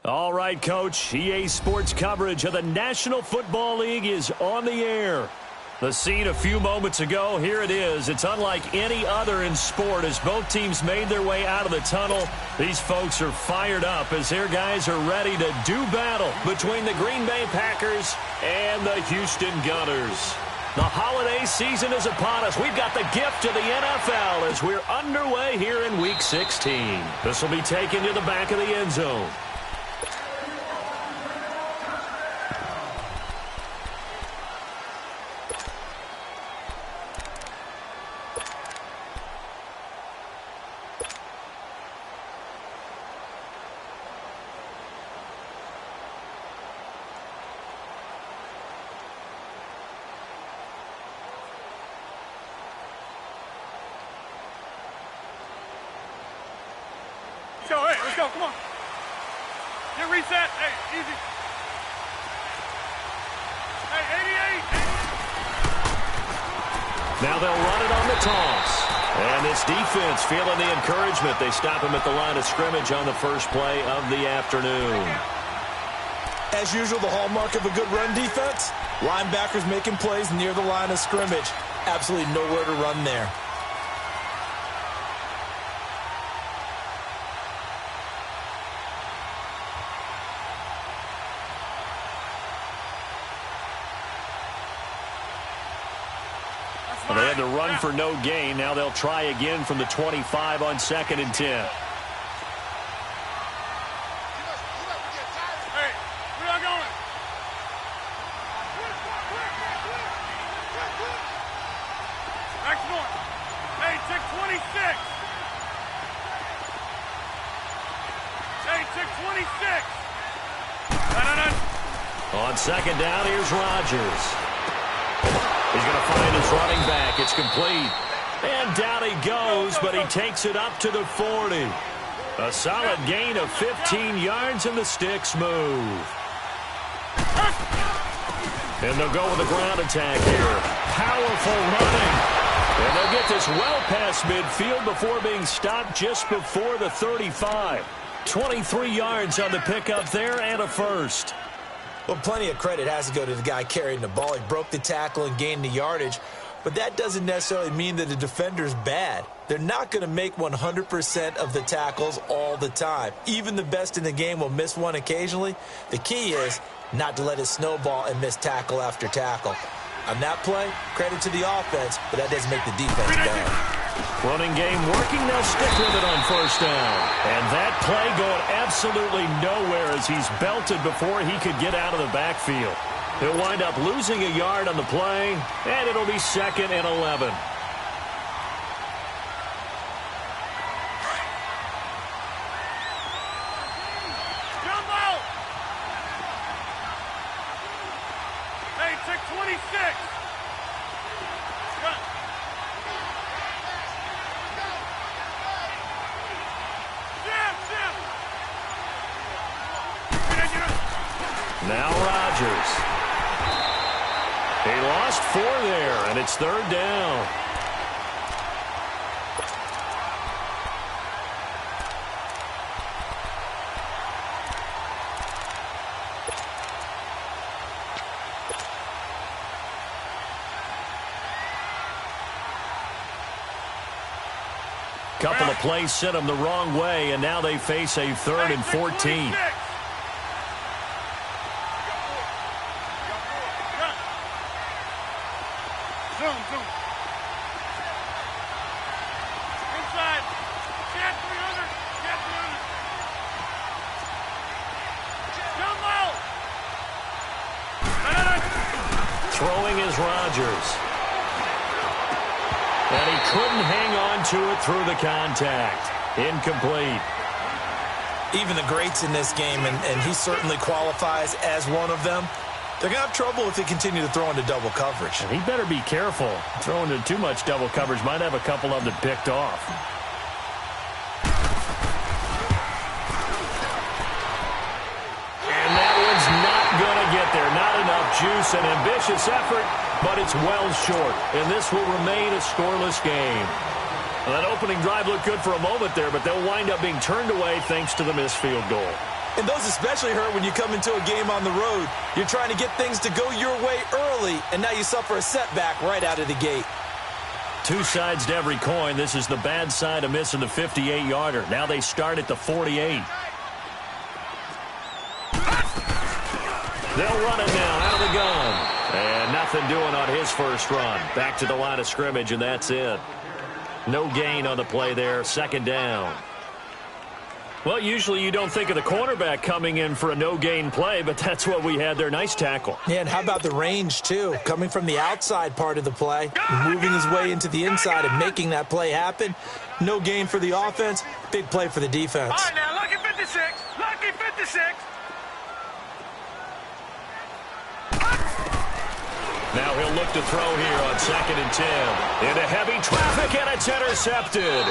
All right, Coach. EA Sports coverage of the National Football League is on the air. The scene a few moments ago, here it is. It's unlike any other in sport as both teams made their way out of the tunnel. These folks are fired up as their guys are ready to do battle between the Green Bay Packers and the Houston Gunners. The holiday season is upon us. We've got the gift of the NFL as we're underway here in Week 16. This will be taken to the back of the end zone. Let's go, come on. Get reset. Hey, easy. Hey, 88. Now they'll run it on the toss. And this defense feeling the encouragement. They stop him at the line of scrimmage on the first play of the afternoon. As usual, the hallmark of a good run defense, linebackers making plays near the line of scrimmage. Absolutely nowhere to run there. Well, they had to run for no gain. Now they'll try again from the 25 on 2nd and 10. Hey, where y'all going? Next one. Hey, check 26. Hey, check 26. On 2nd down, here's Rodgers. He's going to find his running back. It's complete. And down he goes, but he takes it up to the 40. A solid gain of 15 yards, and the sticks move. And they'll go with a ground attack here. Powerful running. And they'll get this well past midfield before being stopped just before the 35. 23 yards on the pickup there and a first. Well, plenty of credit has to go to the guy carrying the ball. He broke the tackle and gained the yardage. But that doesn't necessarily mean that the defender's bad. They're not going to make 100% of the tackles all the time. Even the best in the game will miss one occasionally. The key is not to let it snowball and miss tackle after tackle. On that play, credit to the offense, but that doesn't make the defense bad. Running game working, they'll stick with it on 1st down. And that play going absolutely nowhere as he's belted before he could get out of the backfield. He'll wind up losing a yard on the play, and it'll be 2nd and 11. Jumbo! Hey, check 26. Now Rodgers. He lost 4 there, and it's 3rd down. Couple of plays sent them the wrong way, and now they face a 3rd and 14. Throwing is Rodgers. And he couldn't hang on to it through the contact. Incomplete. Even the greats in this game, and he certainly qualifies as one of them, they're going to have trouble if they continue to throw into double coverage. And he better be careful. Throwing into too much double coverage might have a couple of them picked off. And that one's not going to get there. Not enough juice. An ambitious effort, but it's well short. And this will remain a scoreless game. Well, that opening drive looked good for a moment there, but they'll wind up being turned away thanks to the missed field goal. And those especially hurt when you come into a game on the road. You're trying to get things to go your way early, and now you suffer a setback right out of the gate. Two sides to every coin. This is the bad side of missing the 58-yarder. Now they start at the 48. They'll run it now out of the gun. And nothing doing on his first run. Back to the line of scrimmage, and that's it. No gain on the play there. Second down. Well, usually you don't think of the cornerback coming in for a no-gain play, but that's what we had there. Nice tackle. Yeah, and how about the range, too? Coming from the outside part of the play, moving his way into the inside and making that play happen. No gain for the offense, big play for the defense. All right, now, lucky 56. Lucky 56. Now he'll look to throw here on 2nd and 10. Into heavy traffic, and it's intercepted.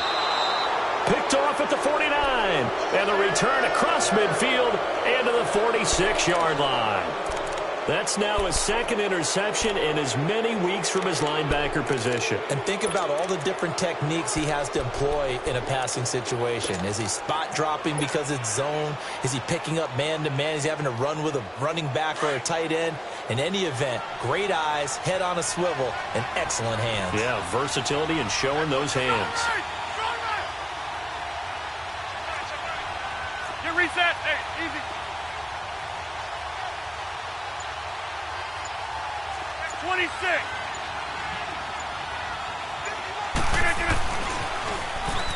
Picked off at the 49. And the return across midfield and to the 46-yard line. That's now his second interception in as many weeks from his linebacker position. And think about all the different techniques he has to employ in a passing situation. Is he spot dropping because it's zone? Is he picking up man-to-man? Is he having to run with a running back or a tight end? In any event, great eyes, head on a swivel, and excellent hands. Yeah, versatility and showing those hands. Get reset. Hey, easy. 26.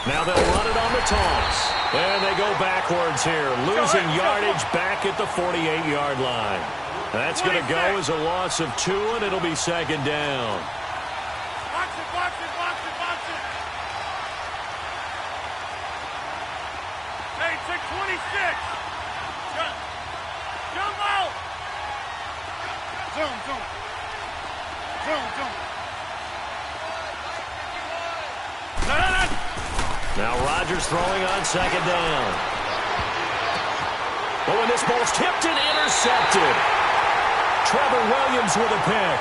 Now they'll run it on the toss. And they go backwards here, losing yardage back at the 48-yard line. That's going to go as a loss of 2, and it'll be second down. Box it, box it, box it, box it. Hey, take 26. Jump out. Zoom, zoom. Zoom, zoom. Now Rodgers throwing on second down. Oh, and this ball's tipped and intercepted. Trevor Williams with a pick.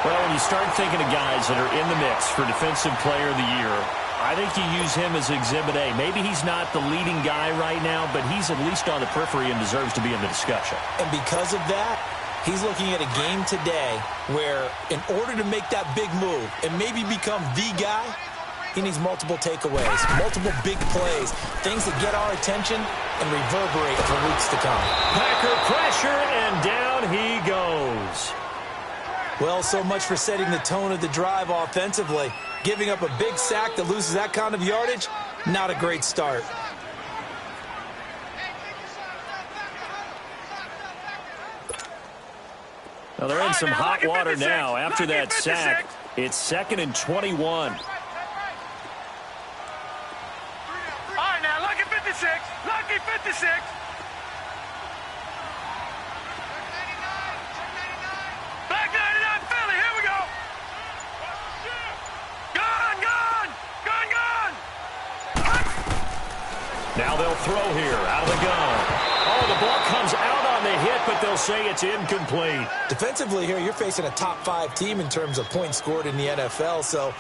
Well, when you start thinking of guys that are in the mix for Defensive Player of the Year, I think you use him as Exhibit A. Maybe he's not the leading guy right now, but he's at least on the periphery and deserves to be in the discussion. And because of that, he's looking at a game today where in order to make that big move and maybe become the guy, he needs multiple takeaways, multiple big plays, things that get our attention and reverberate for weeks to come. Packer pressure, and down he goes. Well, so much for setting the tone of the drive offensively. Giving up a big sack that loses that kind of yardage, not a great start. Well, they're in some hot water now after that sack. It's 2nd and 21. Lucky 56. Black 99 Philly. Here we go. Gone, gone, gone, gone. Now they'll throw here out of the gun. Oh, the ball comes out on the hit, but they'll say it's incomplete. Defensively here, you're facing a top-5 team in terms of points scored in the NFL. So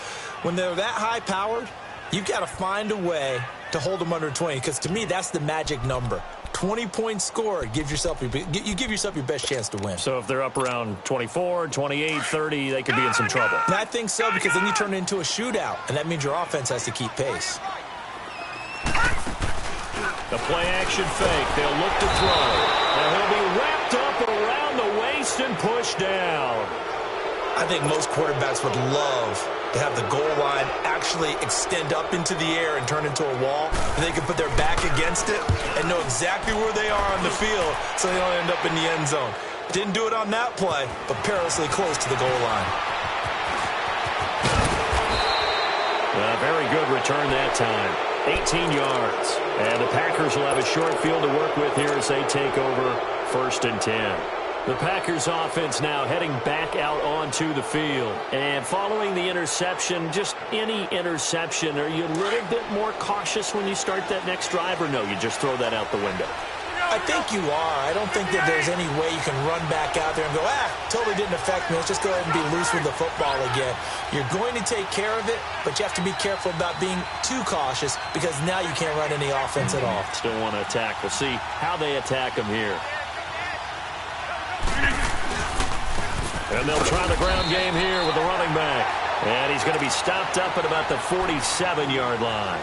when they're that high-powered, you've got to find a way to hold them under 20, because to me, that's the magic number. 20 points scored, you give yourself your best chance to win. So if they're up around 24, 28, 30, they could be in some trouble. And I think so, because then you turn it into a shootout, and that means your offense has to keep pace. The play-action fake. They'll look to throw. And he'll be wrapped up around the waist and pushed down. I think most quarterbacks would love to have the goal line actually extend up into the air and turn into a wall. And they can put their back against it and know exactly where they are on the field so they don't end up in the end zone. Didn't do it on that play, but perilously close to the goal line. A very good return that time. 18 yards. And the Packers will have a short field to work with here as they take over 1st and 10. The Packers offense now heading back out onto the field. And following the interception, just any interception, are you a little bit more cautious when you start that next drive, or no, you just throw that out the window? I think you are. I don't think that there's any way you can run back out there and go, totally didn't affect me. Let's just go ahead and be loose with the football again. You're going to take care of it, but you have to be careful about being too cautious because now you can't run any offense at all. Still want to attack. We'll see how they attack him here. And they'll try the ground game here with the running back. And he's going to be stopped up at about the 47-yard line.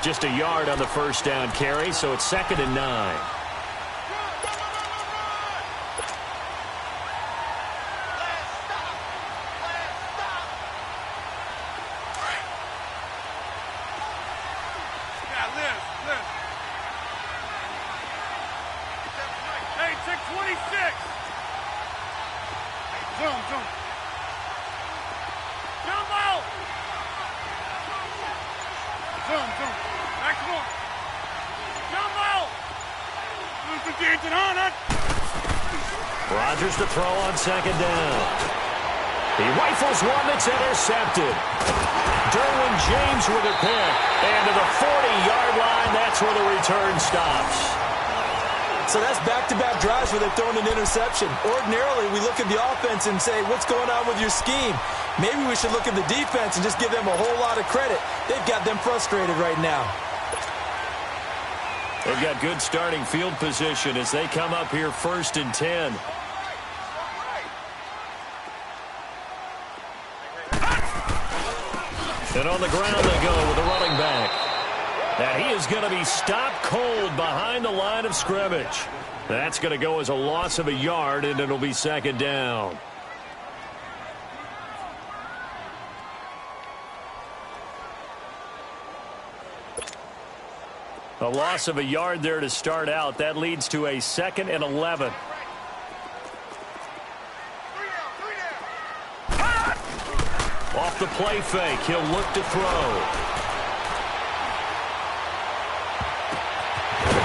Just a yard on the first down carry, so it's 2nd and 9. Now live. Hey, check 26. Zoom. Jump out. Zoom. Next one. Jump out. Rodgers to throw on 2nd down. He rifles one that's intercepted. Derwin James with a pick. And to the 40-yard line, that's where the return stops. So that's back-to-back drives where they've thrown an interception. Ordinarily, we look at the offense and say, what's going on with your scheme? Maybe we should look at the defense and just give them a whole lot of credit. They've got them frustrated right now. They've got good starting field position as they come up here 1st and 10. And on the ground they go with the running back. And he is going to be stopped cold behind the line of scrimmage. That's going to go as a loss of a yard, and it'll be 2nd down. A loss of a yard there to start out. That leads to a 2nd and 11. Off the play fake, he'll look to throw.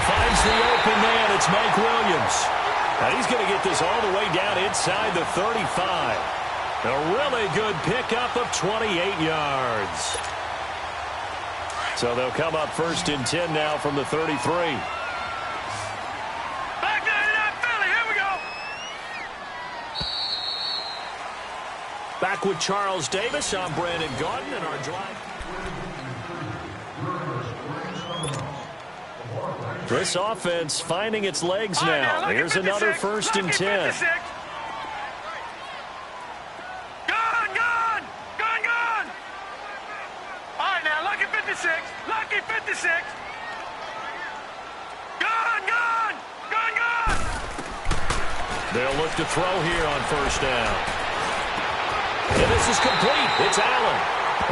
Finds the open man. It's Mike Williams. And he's going to get this all the way down inside the 35. A really good pickup of 28 yards. So they'll come up 1st and 10 now from the 33. Back to Philly. Here we go. Back with Charles Davis. I'm Brandon Gaudin, and our drive. This offense finding its legs now. Here's another 1st and 10. Lucky 56. Gone. They'll look to throw here on 1st down. And this is complete. It's Allen.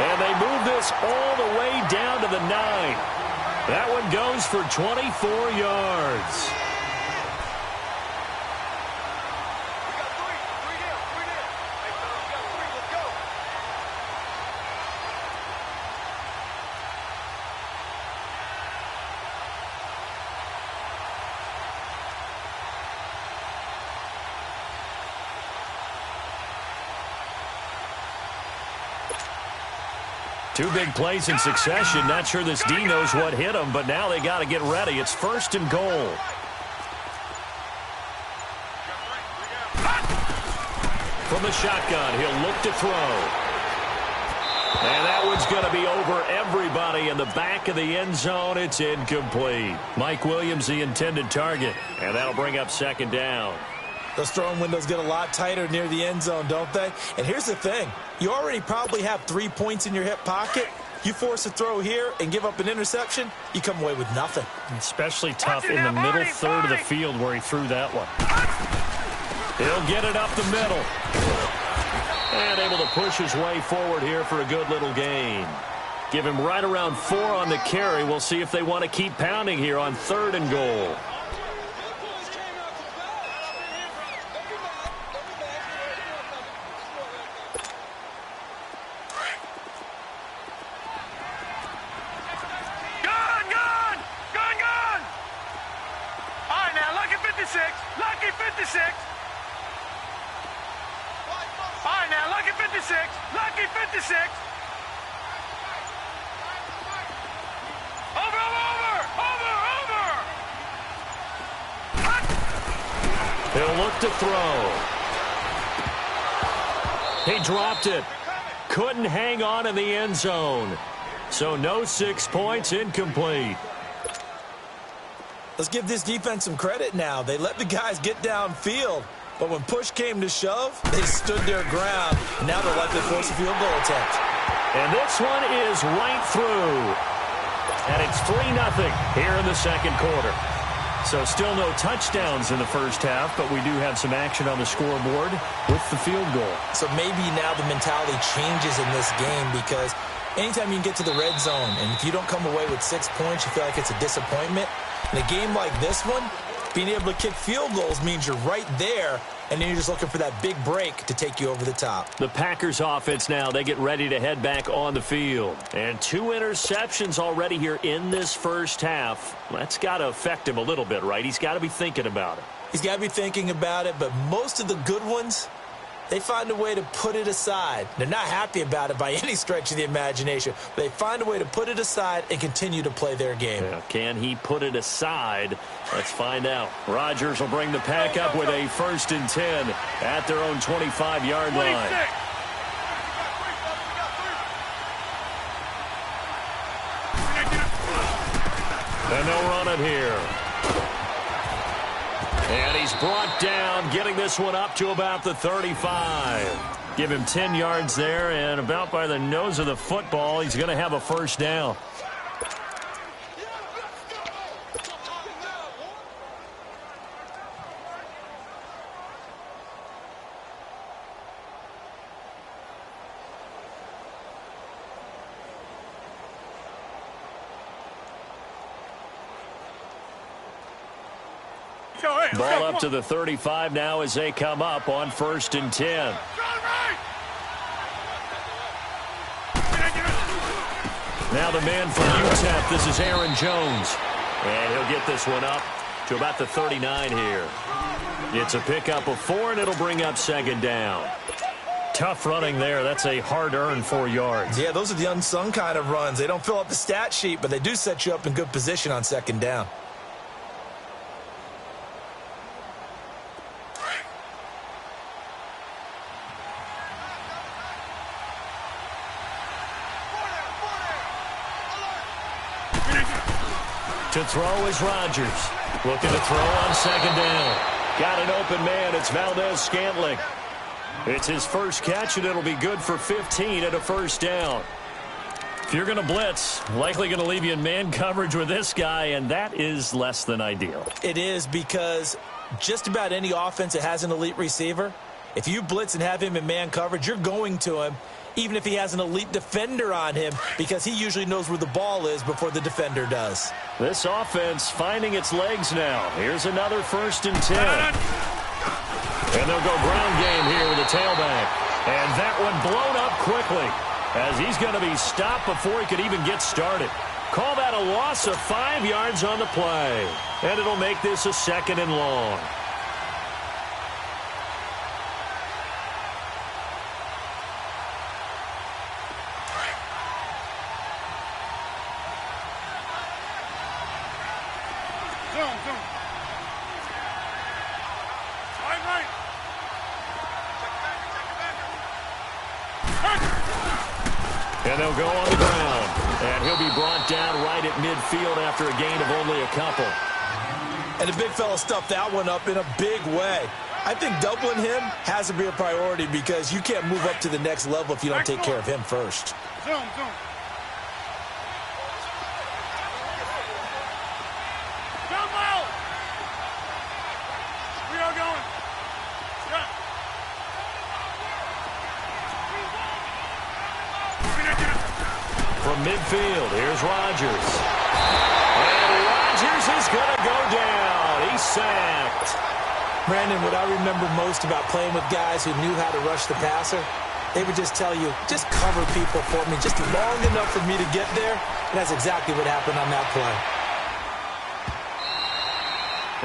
And they move this all the way down to the 9. That one goes for 24 yards. Two big plays in succession. Not sure this D knows what hit him, but now they got to get ready. It's 1st and goal. From the shotgun, he'll look to throw. And that one's going to be over everybody in the back of the end zone. It's incomplete. Mike Williams, the intended target. And that'll bring up 2nd down. Those throwing windows get a lot tighter near the end zone, don't they? And here's the thing. You already probably have 3 points in your hip pocket. You force a throw here and give up an interception, you come away with nothing. Especially tough in the middle third of the field where he threw that one. He'll get it up the middle. And able to push his way forward here for a good little gain. Give him right around 4 on the carry. We'll see if they want to keep pounding here on 3rd and goal. Lucky 56. All right, now, lucky 56. Lucky 56. Over. He'll look to throw. He dropped it. Couldn't hang on in the end zone. So no 6 points, incomplete. Let's give this defense some credit now. They let the guys get downfield, but when push came to shove, they stood their ground. Now they'll likely force a field goal attempt. And this one is right through. And it's 3-0 here in the second quarter. So still no touchdowns in the first half, but we do have some action on the scoreboard with the field goal. So maybe now the mentality changes in this game, because anytime you can get to the red zone, and if you don't come away with 6 points, you feel like it's a disappointment. In a game like this one, being able to kick field goals means you're right there, and then you're just looking for that big break to take you over the top. The Packers offense now, they get ready to head back on the field. And 2 interceptions already here in this first half. That's got to affect him a little bit, right? He's got to be thinking about it. He's got to be thinking about it, but most of the good ones, they find a way to put it aside. They're not happy about it by any stretch of the imagination. But they find a way to put it aside and continue to play their game. Yeah, can he put it aside? Let's find out. Rodgers will bring the Pack up with a 1st and 10 at their own 25-yard line. And they'll run it here. And he's brought down, getting this one up to about the 35. Give him 10 yards there, and about by the nose of the football, he's going to have a first down. Ball up to the 35 now as they come up on 1st and 10. Now the man from UTEP, this is Aaron Jones. And he'll get this one up to about the 39 here. It's a pickup of 4, and it'll bring up 2nd down. Tough running there. That's a hard-earned 4 yards. Yeah, those are the unsung kind of runs. They don't fill up the stat sheet, but they do set you up in good position on 2nd down. To throw is Rodgers. Looking to throw on 2nd down. Got an open man. It's Valdez-Scantling. It's his first catch, and it'll be good for 15 at a 1st down. If you're going to blitz, likely going to leave you in man coverage with this guy, and that is less than ideal. It is, because just about any offense that has an elite receiver, if you blitz and have him in man coverage, you're going to him, even if he has an elite defender on him, because he usually knows where the ball is before the defender does. This offense finding its legs now. Here's another 1st and 10. And they'll go ground game here with the tailback. And that one blown up quickly, as he's going to be stopped before he could even get started. Call that a loss of 5 yards on the play. And it'll make this a 2nd and long. And they'll go on the ground. And he'll be brought down right at midfield after a gain of only a couple. And the big fella stuffed that one up in a big way. I think doubling him has to be a priority, because you can't move up to the next level if you don't take care of him first. Zone. We are going. From midfield, here's Rodgers. And Rodgers is going to go down. He's sacked. Brandon, what I remember most about playing with guys who knew how to rush the passer, they would just tell you, just cover people for me just long enough for me to get there. And that's exactly what happened on that play.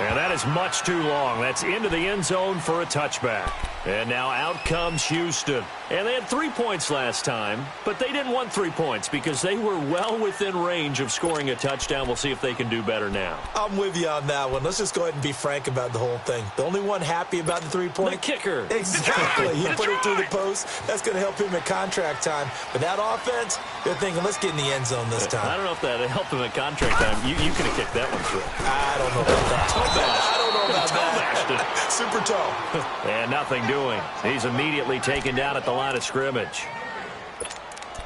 And that is much too long. That's into the end zone for a touchback. And now out comes Houston. And they had 3 points last time, but they didn't want 3 points because they were well within range of scoring a touchdown. We'll see if they can do better now. I'm with you on that one. Let's just go ahead and be frank about the whole thing. The only one happy about the 3-point? The kicker. Exactly. He put it through the post. That's going to help him at contract time. But that offense, they're thinking, let's get in the end zone this time. I don't know if that helped him at contract time. You could have kicked that one through. I don't know about that. I don't know about that. Super toe. And nothing doing. He's immediately taken down at the line of scrimmage.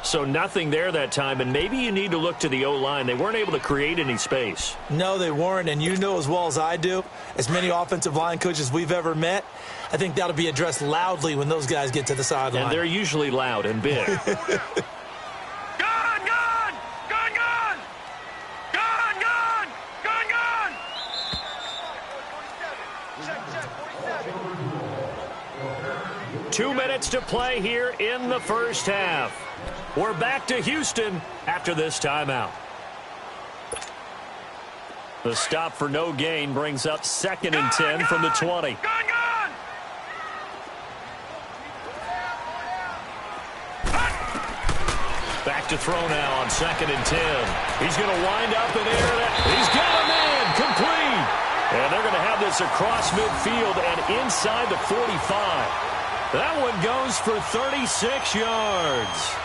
So nothing there that time, and maybe you need to look to the O-line. They weren't able to create any space. No, they weren't, and you know as well as I do, as many offensive line coaches we've ever met, I think that'll be addressed loudly when those guys get to the sideline. And they're usually loud and big. Two minutes to play here in the first half. We're back to Houston after this timeout. The stop for no gain brings up 2nd and 10 from the 20. Back to throw now on 2nd and 10. He's going to wind up in air. He's got a man complete. And they're going to have this across midfield and inside the 45. That one goes for 36 yards.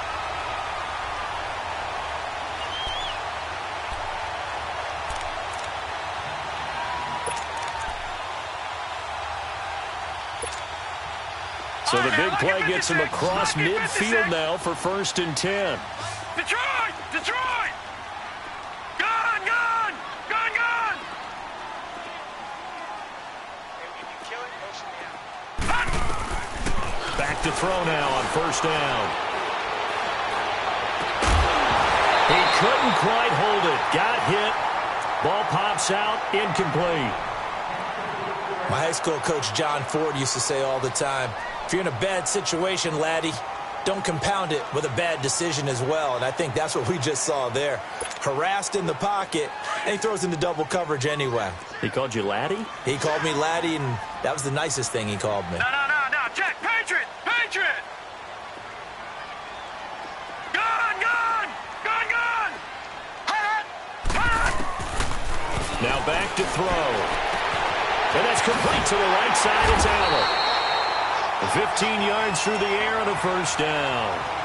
So the big play gets him across midfield now for 1st and 10. Detroit! Detroit! Gone! Gone! Gone! Gone! Back to throw now on 1st down. He couldn't quite hold it. Got hit. Ball pops out. Incomplete. My high school coach John Ford used to say all the time, if you're in a bad situation, laddie, don't compound it with a bad decision as well. And I think that's what we just saw there. Harassed in the pocket, and he throws into double coverage anyway. He called you laddie? He called me laddie, and that was the nicest thing he called me. No. Check. Patriot! Patriot! Gone! Gone! Gone! Gone! Hot! Now back to throw. And that's complete to the right side. It's Allen. 15 yards through the air on a 1st down.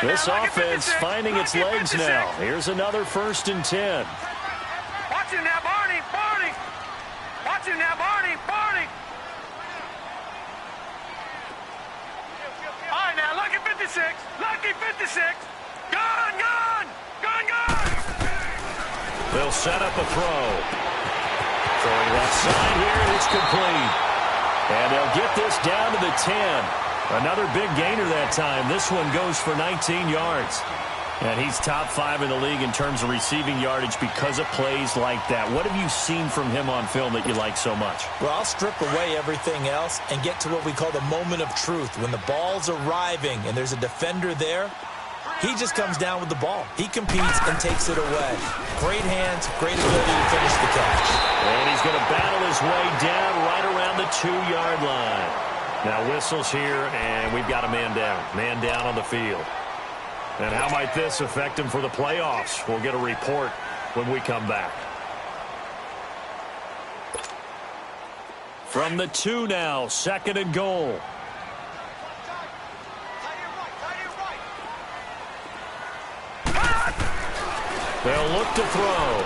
This offense finding its legs now. Here's another 1st and 10. Watch him now, Barney! Barney! Watch him now, Barney! Barney! All right, now, lucky 56. Lucky 56. Gone, gone, gone, gone. They'll set up a throw. Throwing left side here, and it's complete. And they'll get this down to the 10. Another big gainer that time. This one goes for 19 yards. And he's top 5 in the league in terms of receiving yardage because of plays like that. What have you seen from him on film that you like so much? Well, I'll strip away everything else and get to what we call the moment of truth. When the ball's arriving and there's a defender there, he just comes down with the ball. He competes and takes it away. Great hands, great ability to finish the catch. And he's going to battle his way down right around the 2-yard line. Now whistles here, and we've got a man down. Man down on the field. And how might this affect him for the playoffs? We'll get a report when we come back. From the 2 now, 2nd and goal. They'll look to throw.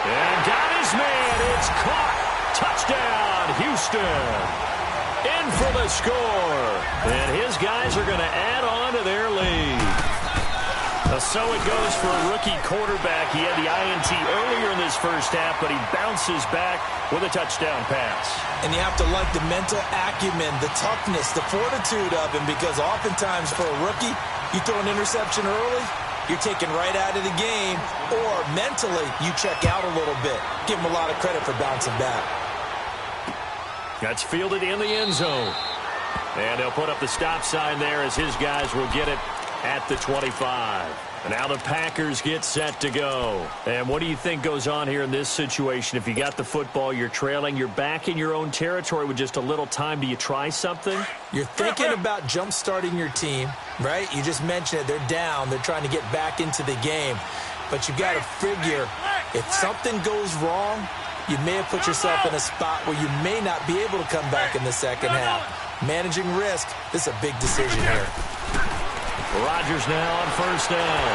And got his man. It's caught. Touchdown, Houston. In for the score. And his guys are going to add on to their lead. So it goes for a rookie quarterback. He had the INT earlier in this first half, but he bounces back with a touchdown pass. And you have to like the mental acumen, the toughness, the fortitude of him, because oftentimes for a rookie, you throw an interception early, you're taken right out of the game, or mentally you check out a little bit. Give him a lot of credit for bouncing back. That's fielded in the end zone. And they'll put up the stop sign there as his guys will get it at the 25. And now the Packers get set to go. And what do you think goes on here in this situation? If you got the football, you're trailing, you're back in your own territory with just a little time. Do you try something? You're thinking about jump-starting your team, right? You just mentioned it. They're down. They're trying to get back into the game. But you got to figure if something goes wrong, you may have put yourself in a spot where you may not be able to come back in the second half. Managing risk, this is a big decision here. Rodgers now on first down.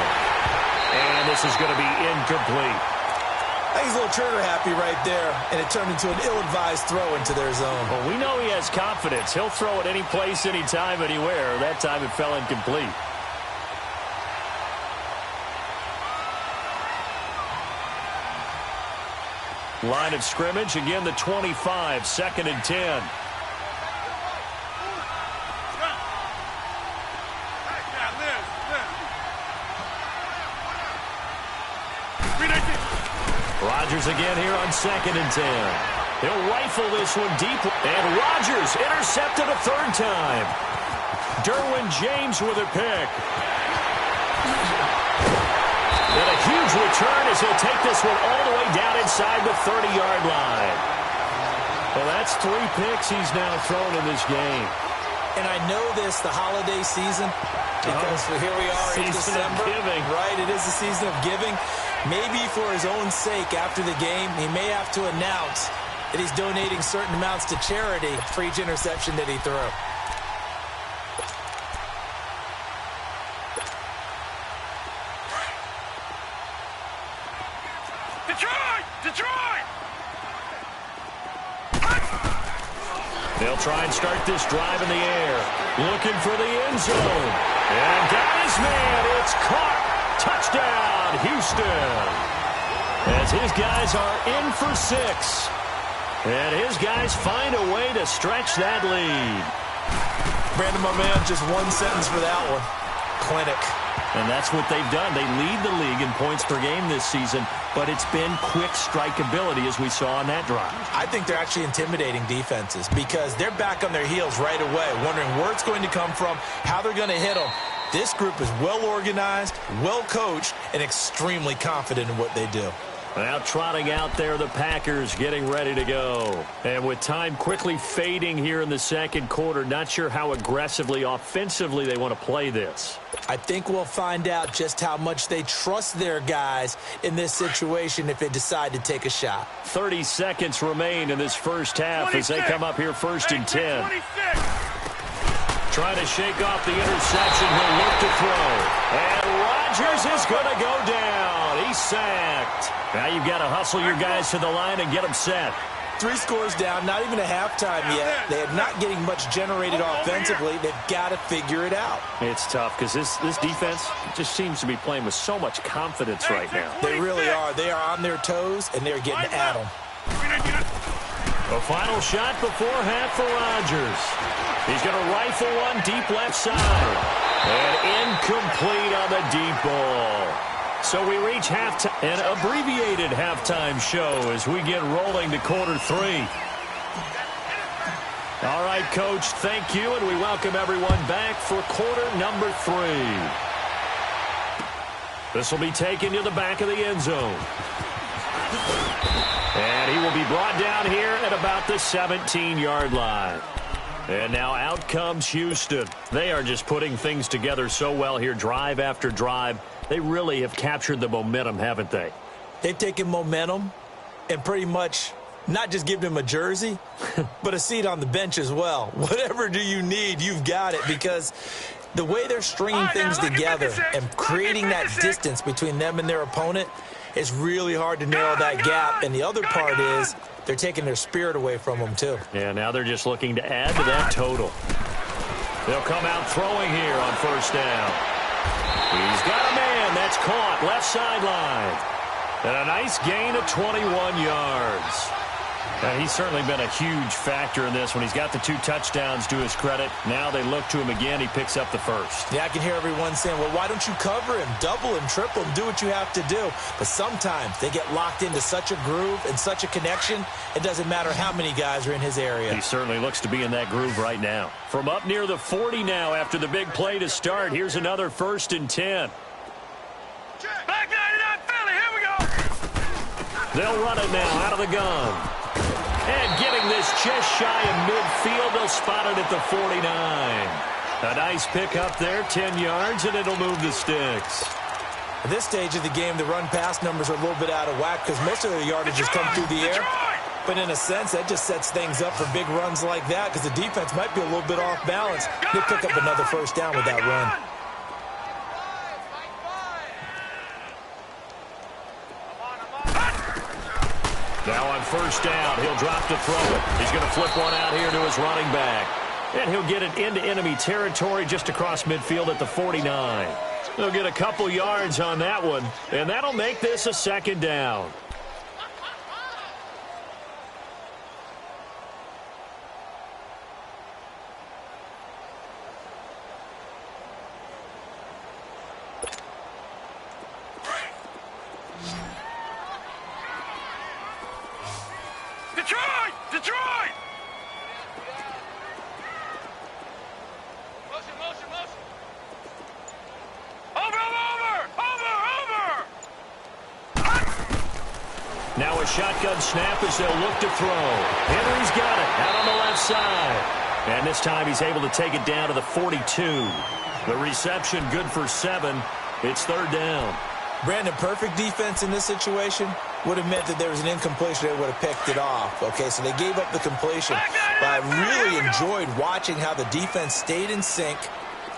And this is going to be incomplete. I think he's a little trigger happy right there, and it turned into an ill-advised throw into their zone. Well, we know he has confidence. He'll throw it any place, anytime, anywhere. That time it fell incomplete. Line of scrimmage, again the 25, 2nd and 10. Rodgers again here on 2nd and 10. He'll rifle this one deep. And Rodgers intercepted a third time. Derwin James with a pick. And a huge return as he'll take this one all the way down inside the 30-yard line. Well, that's 3 picks he's now thrown in this game. And I know this, the holiday season, because here we are in December. Giving. Right, it is the season of giving. Maybe for his own sake after the game, he may have to announce that he's donating certain amounts to charity for each interception that he threw. Detroit! They'll try and start this drive in the air. Looking for the end zone. And got his man. It's caught. Touchdown, Houston. As his guys are in for 6. And his guys find a way to stretch that lead. Brandon, my man, just one sentence for that one. Clinic. And that's what they've done. They lead the league in points per game this season, but it's been quick strike ability as we saw on that drive. I think they're actually intimidating defenses because they're back on their heels right away, wondering where it's going to come from, how they're going to hit them. This group is well organized, well coached, and extremely confident in what they do. Now trotting out there, the Packers getting ready to go. And with time quickly fading here in the second quarter, not sure how aggressively, offensively they want to play this. I think we'll find out just how much they trust their guys in this situation if they decide to take a shot. 30 seconds remain in this first half 26. as they come up here 1st and 10. 26. Trying to shake off the interception. He'll look to throw. And Rodgers is going to go down. He's sacked. Now you've got to hustle your guys to the line and get them set. 3 scores down, not even a halftime yet. They are not getting much generated offensively. They've got to figure it out. It's tough because this defense just seems to be playing with so much confidence right now. They really are. They are on their toes, and they're getting at them. A final shot before half for Rodgers. He's going to rifle one deep left side. And incomplete on the deep ball. So we reach halftime, an abbreviated halftime show as we get rolling to quarter 3. All right, Coach, thank you, and we welcome everyone back for quarter number 3. This will be taken to the back of the end zone. And he will be brought down here at about the 17-yard line. And now out comes Houston. They are just putting things together so well here, drive after drive. They really have captured the momentum, haven't they? They've taken momentum and pretty much not just given him a jersey, but a seat on the bench as well. Whatever do you need, you've got it, because the way they're stringing things together and creating that distance between them and their opponent is really hard to narrow that gap. And the other part is they're taking their spirit away from them, too. Yeah, now they're just looking to add to that total. They'll come out throwing here on first down. He's got a man that's caught left sideline. And a nice gain of 21 yards. He's certainly been a huge factor in this when he's got the 2 touchdowns to his credit. Now they look to him again. He picks up the first. Yeah, I can hear everyone saying, well, why don't you cover him, double him, triple him, do what you have to do. But sometimes they get locked into such a groove and such a connection, it doesn't matter how many guys are in his area. He certainly looks to be in that groove right now. From up near the 40 now after the big play to start, here's another 1st and 10. Back 99 Philly, here we go. They'll run it now out of the gun. And getting this just shy of midfield, they'll spot it at the 49. A nice pick up there, 10 yards, and it'll move the sticks. At this stage of the game, the run-pass numbers are a little bit out of whack because most of the yardage has come through the air. But in a sense, that just sets things up for big runs like that because the defense might be a little bit off balance. They pick up another 1st down with that run. Now on 1st down, he'll drop to throw it. He's going to flip one out here to his running back. And he'll get it into enemy territory just across midfield at the 49. He'll get a couple yards on that one, and that'll make this a 2nd down. Detroit! Detroit! Motion, motion, motion. Over! Now a shotgun snap as they'll look to throw. Henry's got it out on the left side. And this time he's able to take it down to the 42. The reception good for 7. It's 3rd down. Brandon, perfect defense in this situation would have meant that there was an incompletion. They would have picked it off. Okay, so they gave up the completion. But I really enjoyed watching how the defense stayed in sync,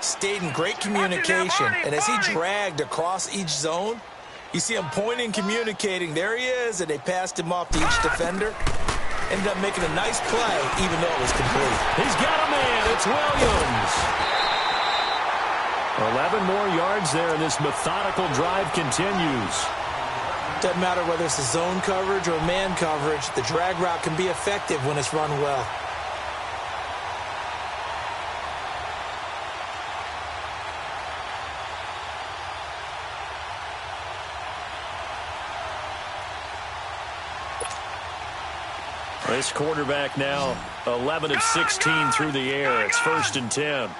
stayed in great communication. And as he dragged across each zone, you see him pointing, communicating. There he is, and they passed him off to each defender. Ended up making a nice play, even though it was complete. He's got a man. It's Williams. 11 more yards there, and this methodical drive continues. Doesn't matter whether it's a zone coverage or man coverage, the drag route can be effective when it's run well. This quarterback now 11 of 16 through the air. It's 1st and 10.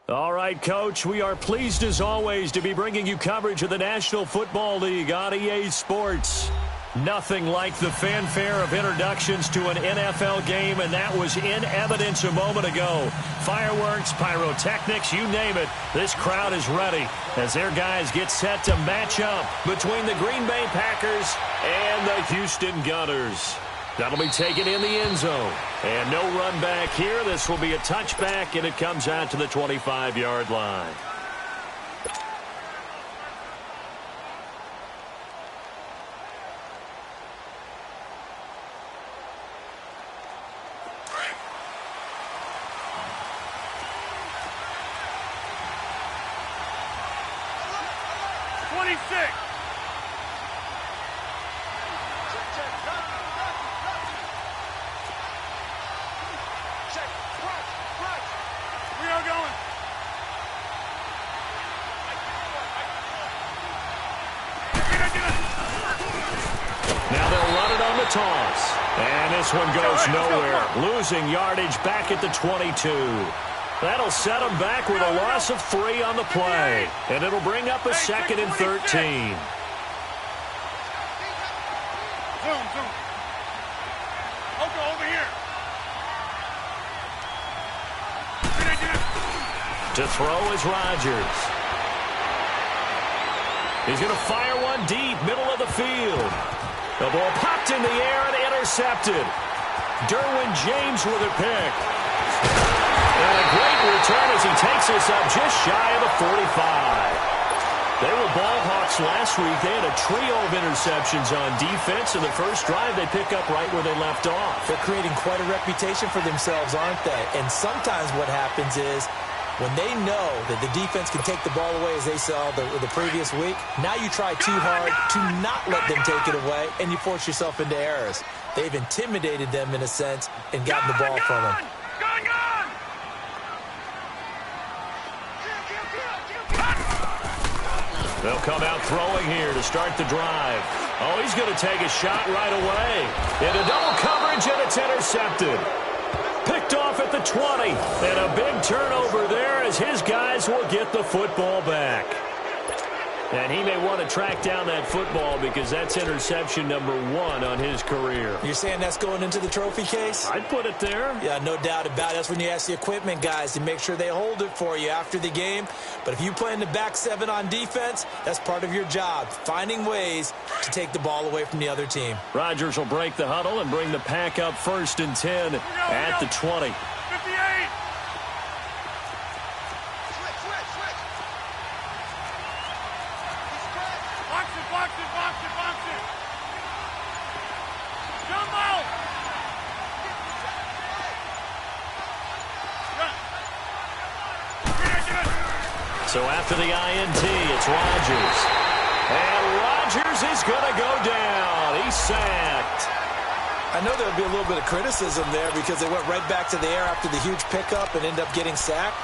All right, Coach, we are pleased as always to be bringing you coverage of the National Football League on EA Sports. Nothing like the fanfare of introductions to an NFL game, and that was in evidence a moment ago. Fireworks, pyrotechnics, you name it. This crowd is ready as their guys get set to match up between the Green Bay Packers and the Houston Gunners. That'll be taken in the end zone. And no run back here. This will be a touchback, and it comes out to the 25-yard line. Toss. And this one goes nowhere. Losing yardage back at the 22. That'll set them back with a loss of 3 on the play. And it'll bring up a 2nd and 13. Zoom. Over here. To throw is Rodgers. He's going to fire one deep, middle of the field. The ball popped in the air and intercepted. Derwin James with a pick. And a great return as he takes us up just shy of the 45. They were ball hawks last week. They had a trio of interceptions on defense. In the first drive, they pick up right where they left off. They're creating quite a reputation for themselves, aren't they? And sometimes what happens is, when they know that the defense can take the ball away as they saw the previous week, now you try too hard to not let them take it away, and you force yourself into errors. They've intimidated them in a sense and gotten the ball from them. They'll come out throwing here to start the drive. Oh, he's going to take a shot right away. Into double coverage, and it's intercepted. Picked off at the 20, and a big turnover there as his guys will get the football back. And he may want to track down that football because that's interception number 1 on his career. You're saying that's going into the trophy case? I'd put it there. Yeah, no doubt about it. That's when you ask the equipment guys to make sure they hold it for you after the game. But if you play in the back 7 on defense, that's part of your job, finding ways to take the ball away from the other team. Rodgers will break the huddle and bring the pack up 1st and 10 at the 20. 58. Box it. Jumbo! So after the INT, it's Rodgers. And Rodgers is going to go down. He's sacked. I know there'll be a little bit of criticism there because they went right back to the air after the huge pickup and end up getting sacked.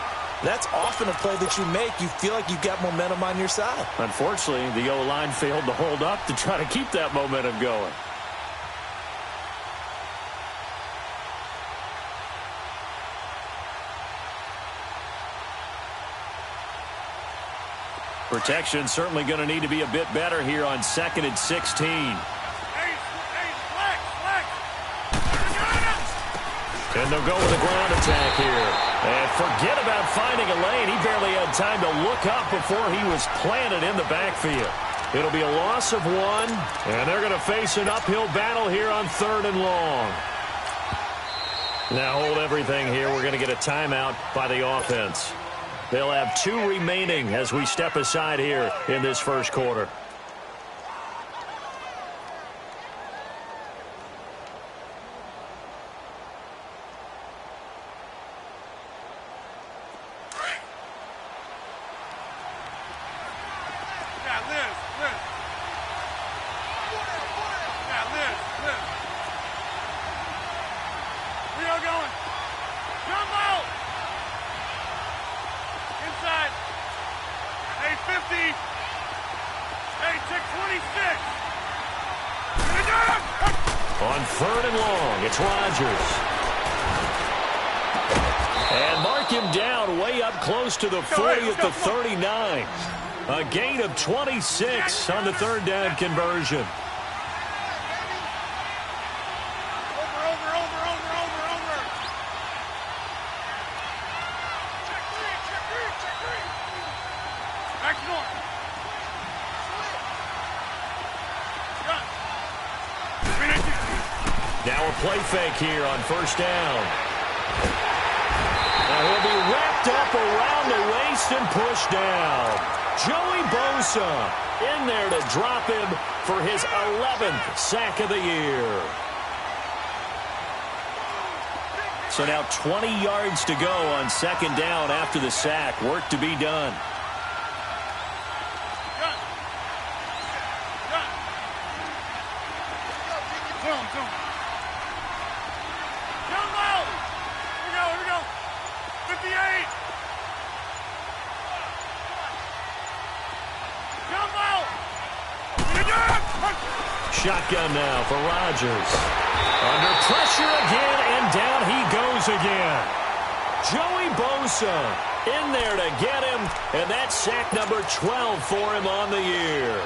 That's often a play that you make. You feel like you've got momentum on your side. Unfortunately, the O-line failed to hold up to try to keep that momentum going. Protection certainly going to need to be a bit better here on 2nd and 16. And they'll go with a ground attack here. And forget about finding a lane. He barely had time to look up before he was planted in the backfield. It'll be a loss of 1, and they're going to face an uphill battle here on 3rd and long. Now hold everything here. We're going to get a timeout by the offense. They'll have 2 remaining as we step aside here in this first quarter. On 3rd and long, it's Rodgers. And mark him down way up close to the 40 at the 39. A gain of 26 on the third down conversion. Now a play fake here on first down. Now he'll be wrapped up around the waist and pushed down. Joey Bosa in there to drop him for his 11th sack of the year. So now 20 yards to go on second down after the sack. Work to be done. Shotgun now for Rodgers. Under pressure again, and down he goes again. Joey Bosa in there to get him, and that's sack number 12 for him on the year.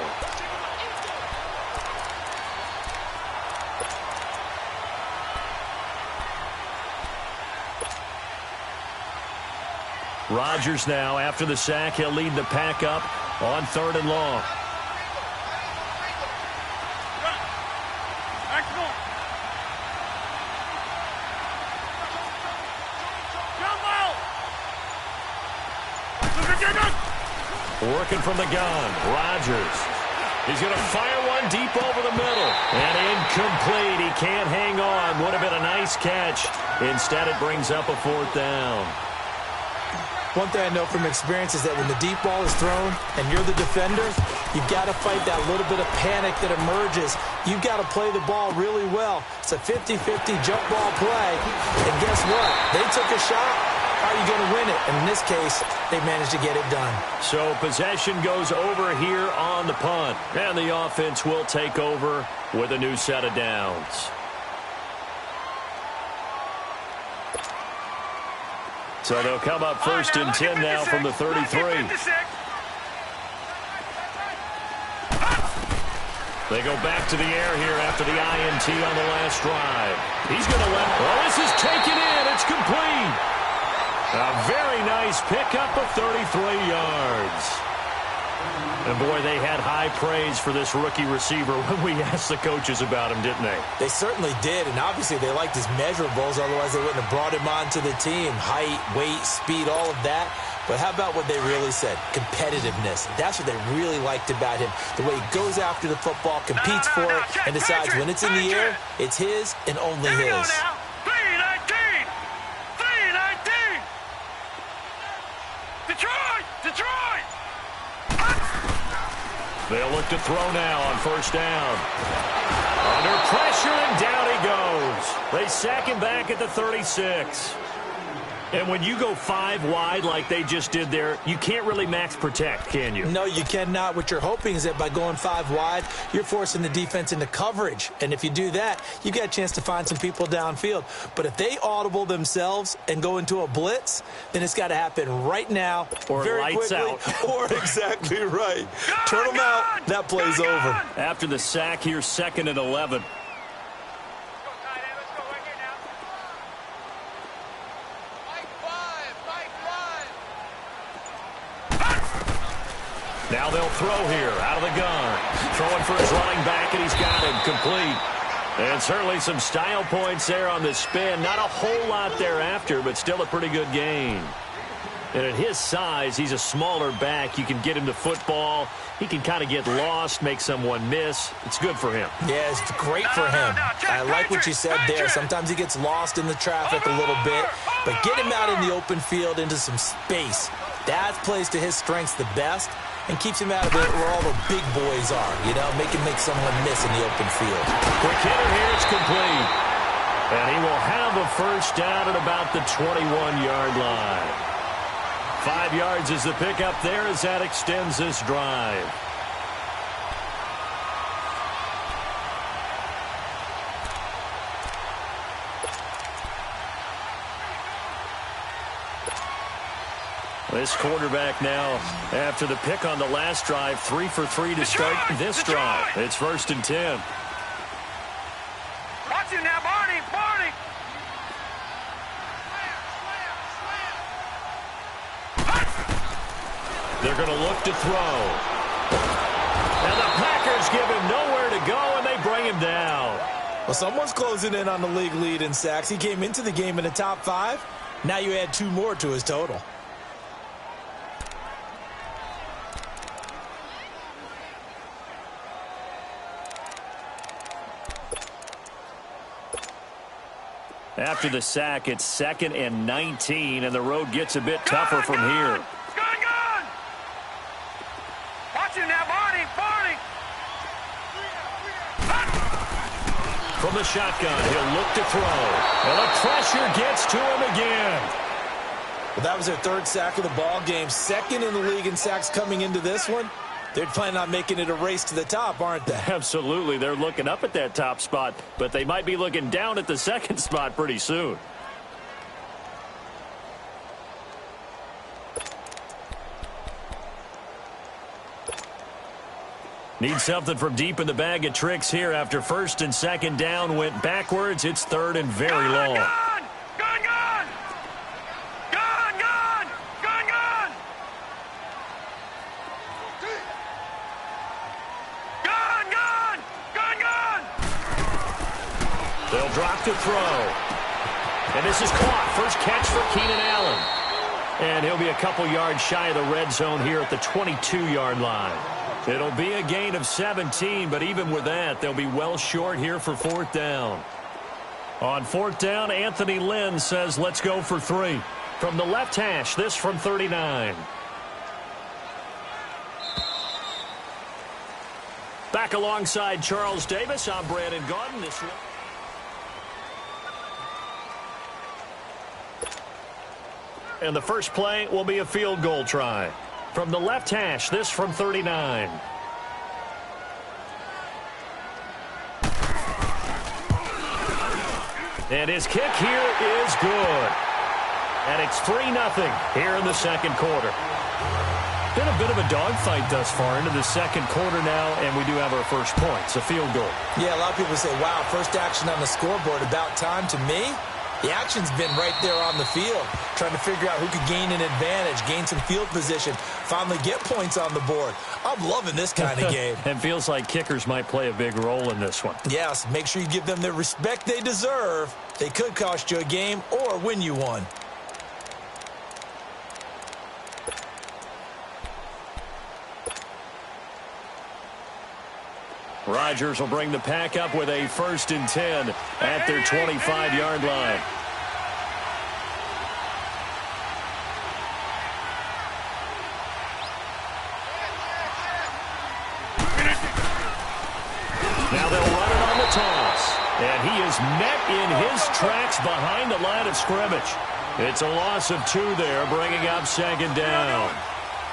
Rodgers now, after the sack, he'll lead the pack up on 3rd and long. Working from the gun, Rodgers. He's going to fire one deep over the middle. And incomplete. He can't hang on. Would have been a nice catch. Instead, it brings up a 4th down. One thing I know from experience is that when the deep ball is thrown and you're the defender, you've got to fight that little bit of panic that emerges. You've got to play the ball really well. It's a 50-50 jump ball play. And guess what? They took a shot. How are you going to win it? And in this case, they managed to get it done. So possession goes over here on the punt. And the offense will take over with a new set of downs. So they'll come up 1st and 10 now from the 33. They go back to the air here after the INT on the last drive. He's going to let... Well, this is taken in. It's complete. A very nice pickup of 33 yards. And, boy, they had high praise for this rookie receiver when we asked the coaches about him, didn't they? They certainly did, and obviously they liked his measurables. Otherwise, they wouldn't have brought him onto the team. Height, weight, speed, all of that. But how about what they really said? Competitiveness. That's what they really liked about him. The way he goes after the football, competes for it, and decides when it's in the air, it's his and only his. Detroit! They'll look to throw now on 1st down. Under pressure, and down he goes. They sack him back at the 36. And when you go 5 wide like they just did there, you can't really max protect, can you? No, you cannot. What you're hoping is that by going 5 wide, you're forcing the defense into coverage. And if you do that, you get a chance to find some people downfield. But if they audible themselves and go into a blitz, then it's got to happen right now, or very lights quickly, out. Or exactly right. Turn them out. That play's over. After the sack here, 2nd and 11. Now they'll throw here out of the gun. Throwing for his running back, and he's got him complete. And certainly some style points there on the spin. Not a whole lot thereafter, but still a pretty good gain. And at his size, he's a smaller back. You can get him to football. He can kind of get lost, make someone miss. It's good for him. Yeah, it's great for him. I like what you said there. Sometimes he gets lost in the traffic a little bit, but get him out in the open field into some space. That plays to his strengths the best and keeps him out of it where all the big boys are, you know, make someone miss in the open field. Quick hitter here, it's complete. And he will have a 1st down at about the 21-yard line. 5 yards is the pickup there as that extends this drive. This quarterback now, after the pick on the last drive, 3 for 3 to start this drive. It's 1st and 10. Watch him now, Barney, Barney. They're going to look to throw. And the Packers give him nowhere to go, and they bring him down. Well, someone's closing in on the league lead in sacks. He came into the game in the top 5. Now you add 2 more to his total. After the sack, it's 2nd and 19, and the road gets a bit tougher from here. Gun! Watch him now, Barney, Barney. From the shotgun, he'll look to throw. And the pressure gets to him again. Well, that was their 3rd sack of the ball game. 2nd in the league in sacks coming into this one. They're planning on making it a race to the top, aren't they? Absolutely. They're looking up at that top spot, but they might be looking down at the 2nd spot pretty soon. Need something from deep in the bag of tricks here after 1st and 2nd down went backwards. It's 3rd and very long. Gun! Gun! Gun! Gun! Gun! Gun! Gun! Gun! Gun! Gun! Gun! They'll drop to throw. And this is caught. First catch for Keenan Allen. And he'll be a couple yards shy of the red zone here at the 22-yard line. It'll be a gain of 17, but even with that, they'll be well short here for 4th down. On 4th down, Anthony Lynn says, let's go for 3. From the left hash, this from 39. Back alongside Charles Davis, I'm Brandon Gaudin. This one. And the first play will be a field goal try. From the left hash, this from 39. And his kick here is good. And it's 3-0 here in the 2nd quarter. Been a bit of a dogfight thus far into the 2nd quarter now, and we do have our first points, a field goal. Yeah, a lot of people say, wow, first action on the scoreboard, about time. To me, the action's been right there on the field, trying to figure out who could gain an advantage, gain some field position, finally get points on the board. I'm loving this kind of game. And feels like kickers might play a big role in this one. Yes, make sure you give them the respect they deserve. They could cost you a game or win you one. Rodgers will bring the pack up with a 1st and 10 at their 25-yard line. Now they'll run it on the toss. And he is met in his tracks behind the line of scrimmage. It's a loss of 2 there, bringing up 2nd down.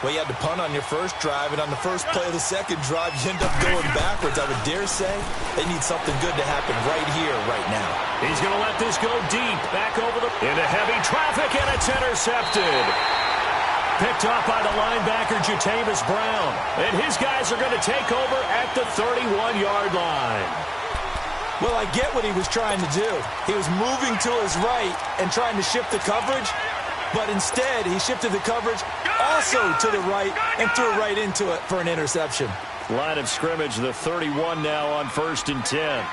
Well, you had to punt on your first drive, and on the first play of the 2nd drive, you end up going backwards. I would dare say they need something good to happen right here, right now. He's going to let this go deep, back over into heavy traffic, and it's intercepted. Picked off by the linebacker, Jatavis Brown. And his guys are going to take over at the 31-yard line. Well, I get what he was trying to do. He was moving to his right and trying to shift the coverage, but instead he shifted the coverage also to the right and threw right into it for an interception. Line of scrimmage, the 31 now on 1st and 10.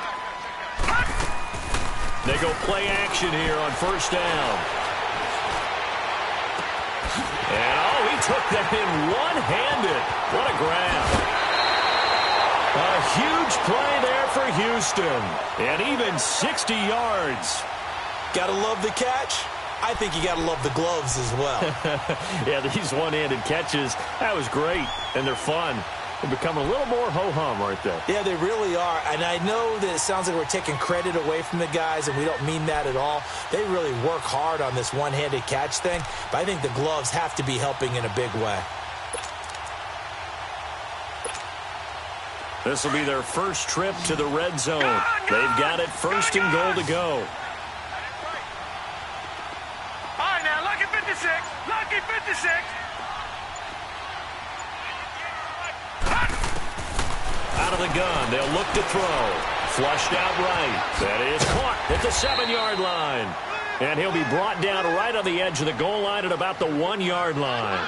They go play action here on 1st down. And, oh, he took that in one-handed. What a grab. A huge play there for Houston. And even 60 yards. Gotta love the catch. I think you gotta love the gloves as well. Yeah, these one-handed catches, that was great. And they're fun. They're becoming a little more ho-hum, aren't they? Yeah, they really are. And I know that it sounds like we're taking credit away from the guys, and we don't mean that at all. They really work hard on this one-handed catch thing, but I think the gloves have to be helping in a big way. This will be their first trip to the red zone. They've got it 1st and goal to go. All right, now, lucky 56. Lucky 56. 56. Out of the gun, they'll look to throw. Flushed out right. That is caught at the 7-yard line. And he'll be brought down right on the edge of the goal line at about the 1-yard line.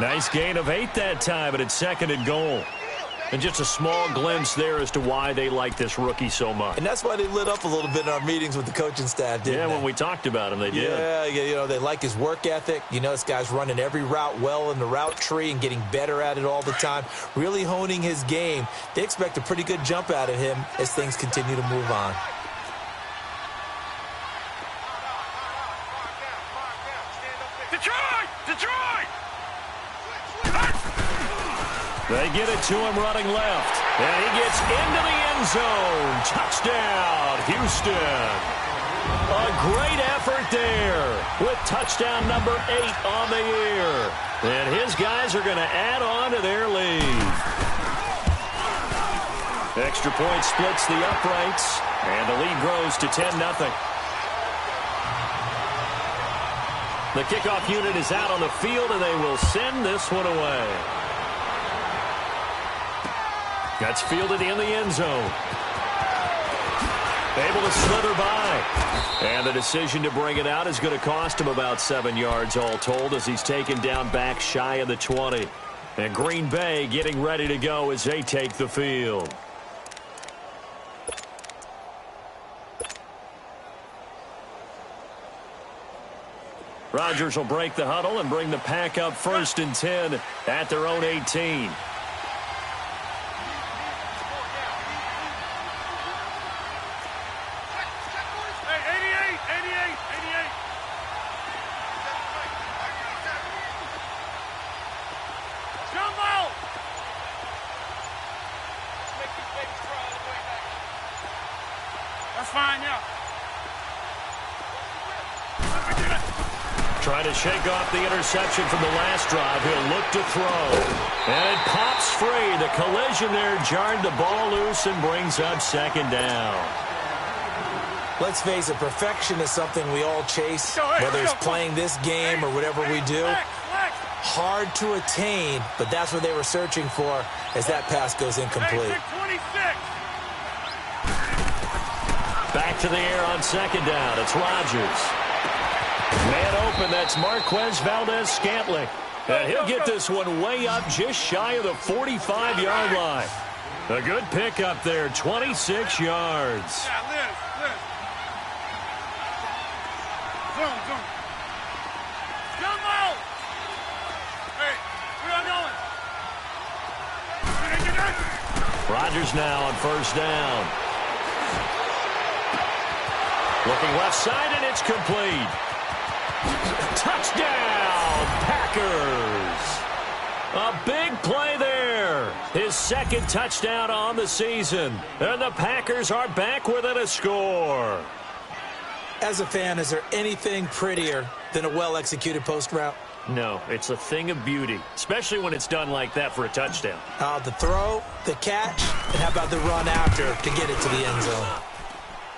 Nice gain of 8 that time, but it's 2nd and goal. And just a small glimpse there as to why they like this rookie so much. And that's why they lit up a little bit in our meetings with the coaching staff, didn't they? Yeah, when we talked about him, they did. Yeah, you know, they like his work ethic. You know, this guy's running every route well in the route tree and getting better at it all the time, really honing his game. They expect a pretty good jump out of him as things continue to move on. Detroit! Detroit! They get it to him running left. And he gets into the end zone. Touchdown, Houston. A great effort there with touchdown number 8 on the year. And his guys are going to add on to their lead. Extra point splits the uprights. And the lead grows to 10-0. The kickoff unit is out on the field, and they will send this one away. That's fielded in the end zone. Able to slither by. And the decision to bring it out is going to cost him about 7 yards all told as he's taken down back shy of the 20. And Green Bay getting ready to go as they take the field. Rodgers will break the huddle and bring the pack up 1st and 10 at their own 18. That's fine, yeah. Trying to shake off the interception from the last drive. He'll look to throw. And it pops free. The collision there jarred the ball loose and brings up 2nd down. Let's face it, perfection is something we all chase, whether it's playing this game or whatever we do. Hard to attain, but that's what they were searching for as that pass goes incomplete. Back to the air on 2nd down. It's Rodgers. Man open, that's Marquez Valdez-Scantling. And he'll get this one way up just shy of the 45-yard line. A good pickup there, 26 yards. Yeah, Liz. Zoom. Jumbo! Hey, where are going? Rodgers now on 1st down. Looking left side, and it's complete. Touchdown, Packers. A big play there. His 2nd touchdown on the season. And the Packers are back within a score. As a fan, is there anything prettier than a well-executed post route? No, it's a thing of beauty, especially when it's done like that for a touchdown. The throw, the catch, and how about the run after to get it to the end zone?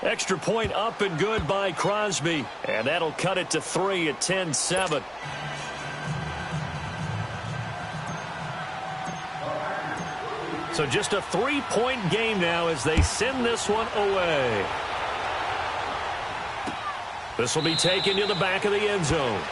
Extra point up and good by Crosby. And that'll cut it to 3 at 10-7. So just a 3-point game now as they send this one away. This will be taken to the back of the end zone.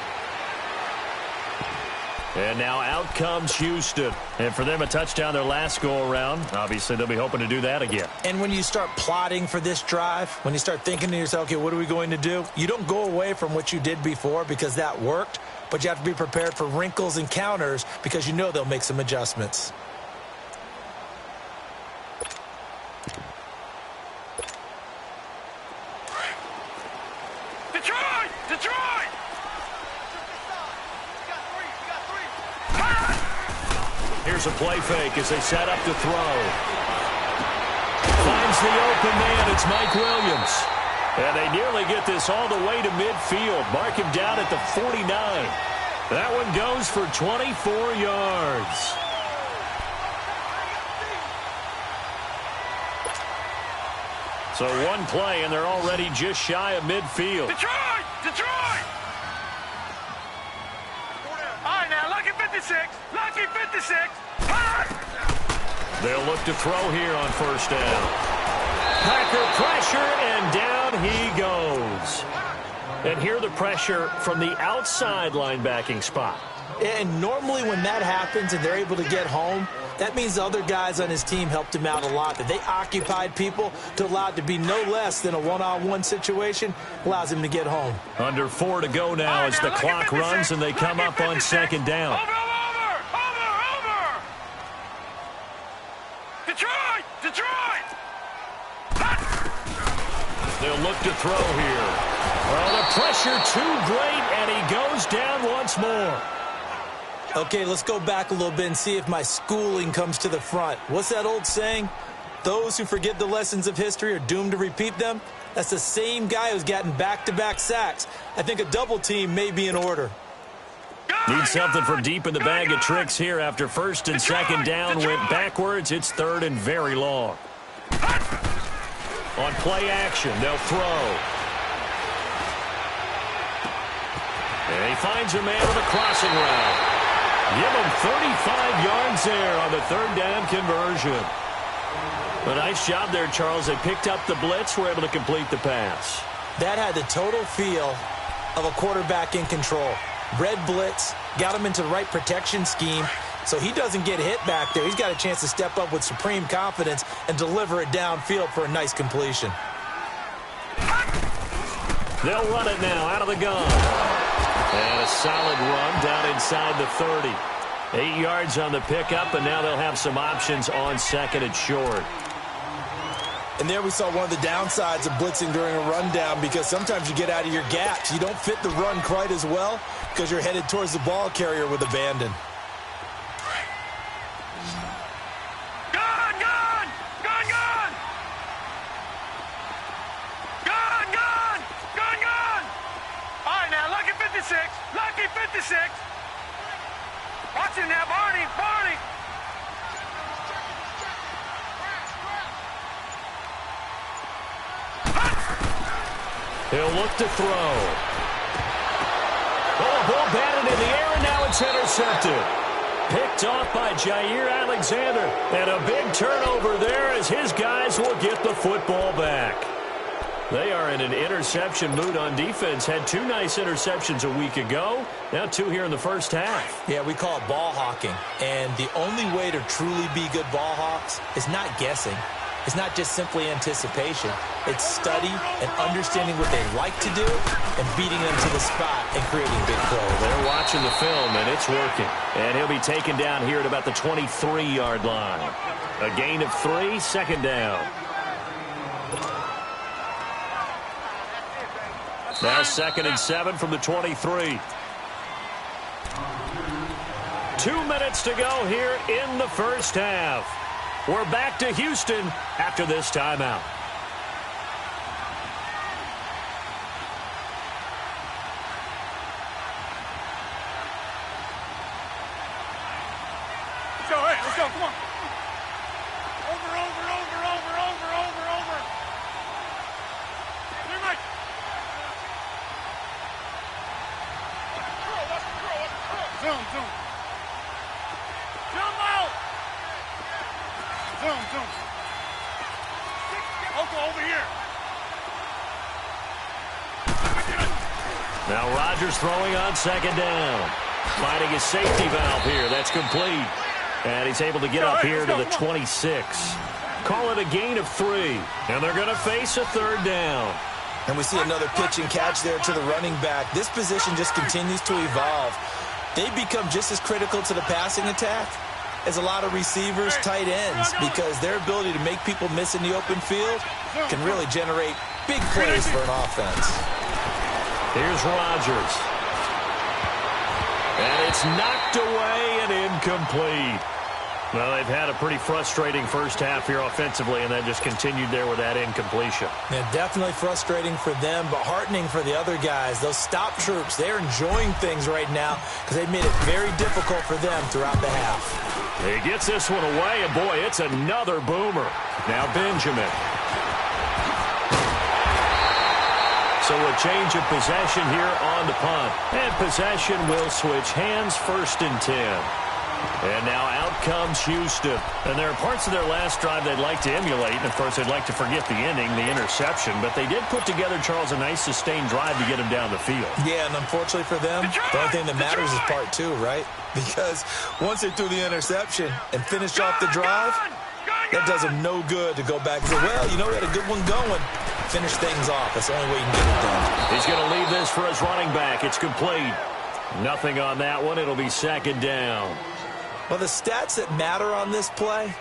And now out comes Houston. And for them, a touchdown their last go-around. Obviously, they'll be hoping to do that again. And when you start plotting for this drive, when you start thinking to yourself, okay, what are we going to do? You don't go away from what you did before because that worked, but you have to be prepared for wrinkles and counters because you know they'll make some adjustments. Detroit! Here's a play fake as they set up to throw. Finds the open man. It's Mike Williams. And they nearly get this all the way to midfield. Mark him down at the 49. That one goes for 24 yards. So one play, and they're already just shy of midfield. Detroit! All right, now, 56. Lucky 56. Hot! They'll look to throw here on first down. Packer pressure, and down he goes. And here the pressure from the outside linebacking spot. And normally when that happens and they're able to get home, that means the other guys on his team helped him out a lot. That they occupied people to allow it to be no less than a one-on-one situation, allows him to get home. Under 4 to go now as the clock runs and they come up on second down. Over! Detroit! They'll look to throw here. Well, the pressure too great, and he goes down once more. Okay, let's go back a little bit and see if my schooling comes to the front. What's that old saying? Those who forget the lessons of history are doomed to repeat them. That's the same guy who's gotten back-to-back sacks. I think a double team may be in order. Need something from deep in the bag of tricks here after first and second down went backwards. It's third and very long. On play action, they'll throw. And he finds a man with a crossing route. Give him 35 yards there on the third down conversion. A nice job there, Charles. They picked up the blitz, were able to complete the pass. That had the total feel of a quarterback in control. Red blitz, got him into the right protection scheme, so he doesn't get hit back there. He's got a chance to step up with supreme confidence and deliver it downfield for a nice completion. They'll run it now out of the gun. And a solid run down inside the 30. 8 yards on the pickup, and now they'll have some options on second and short. And there we saw one of the downsides of blitzing during a rundown, because sometimes you get out of your gaps. You don't fit the run quite as well because you're headed towards the ball carrier with abandon. Lucky 56. Watch him now, Barney. He'll look to throw. Oh, ball batted in the air, and now it's intercepted. Picked off by Jair Alexander. And a big turnover there as his guys will get the football back. They are in an interception mood on defense. Had 2 nice interceptions a week ago. Now 2 here in the first half. Yeah, we call it ball hawking. And the only way to truly be good ball hawks is not guessing. It's not just simply anticipation. It's study and understanding what they like to do and beating them to the spot and creating big plays. They're watching the film, and it's working. And he'll be taken down here at about the 23-yard line. A gain of 3, second down. Now 2nd and 7 from the 23. 2 minutes to go here in the first half. We're back to Houston after this timeout. Let's go, let's go, come on. Over. Clear, Mike. Zoom. Jump out. Zoom. Over here. Now Rodgers throwing on second down. Finding his safety valve here. That's complete. And he's able to get up here to the 26. Call it a gain of 3. And they're going to face a third down. And we see another pitch and catch there to the running back. This position just continues to evolve. They become just as critical to the passing attack as a lot of receivers, tight ends, because their ability to make people miss in the open field can really generate big plays for an offense. Here's Rodgers. And it's knocked away and incomplete. Well, they've had a pretty frustrating first half here offensively, and that just continued there with that incompletion. Yeah, definitely frustrating for them, but heartening for the other guys. Those stop troops, they're enjoying things right now because they've made it very difficult for them throughout the half. He gets this one away, and boy, it's another boomer. Now Benjamin. So a change of possession here on the punt. And possession will switch hands, 1st and 10. And now out comes Houston. And there are parts of their last drive they'd like to emulate. And, of course, they'd like to forget the ending, the interception. But they did put together, Charles, a nice sustained drive to get him down the field. Yeah, and unfortunately for them, the only thing that matters is part 2, right? Because once they threw the interception and finished off the drive, that does them no good to go back and say, well, you know, we had a good one going. Finish things off. That's the only way you can get it done. He's going to leave this for his running back. It's complete. Nothing on that one. It'll be 2nd down. Well, the stats that matter on this play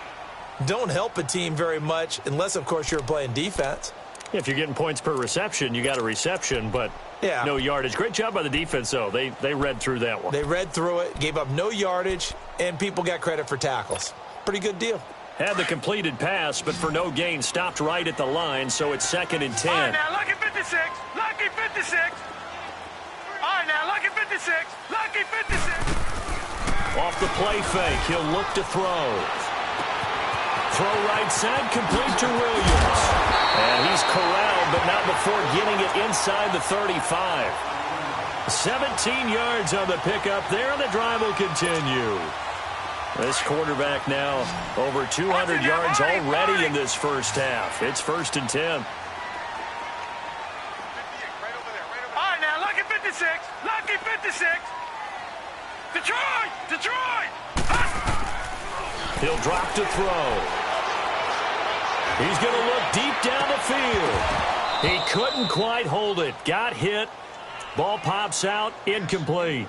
don't help a team very much unless, of course, you're playing defense. If you're getting points per reception, you got a reception, but no yardage. Great job by the defense, though. They read through that one. They read through it, gave up no yardage, and people got credit for tackles. Pretty good deal. Had the completed pass, but for no gain, stopped right at the line, so it's 2nd and 10. All right, now, lucky 56. Lucky 56. All right, now, lucky 56. Lucky 56. Off the play fake, he'll look to throw. Throw right side, complete to Williams. And he's corralled, but not before getting it inside the 35. 17 yards on the pickup there, and the drive will continue. This quarterback now over 200 yards already in this first half. It's 1st and 10. All right, now, lucky 56. Lucky 56. Detroit! Detroit! He'll drop to throw. He's going to look deep down the field. He couldn't quite hold it. Got hit. Ball pops out. Incomplete.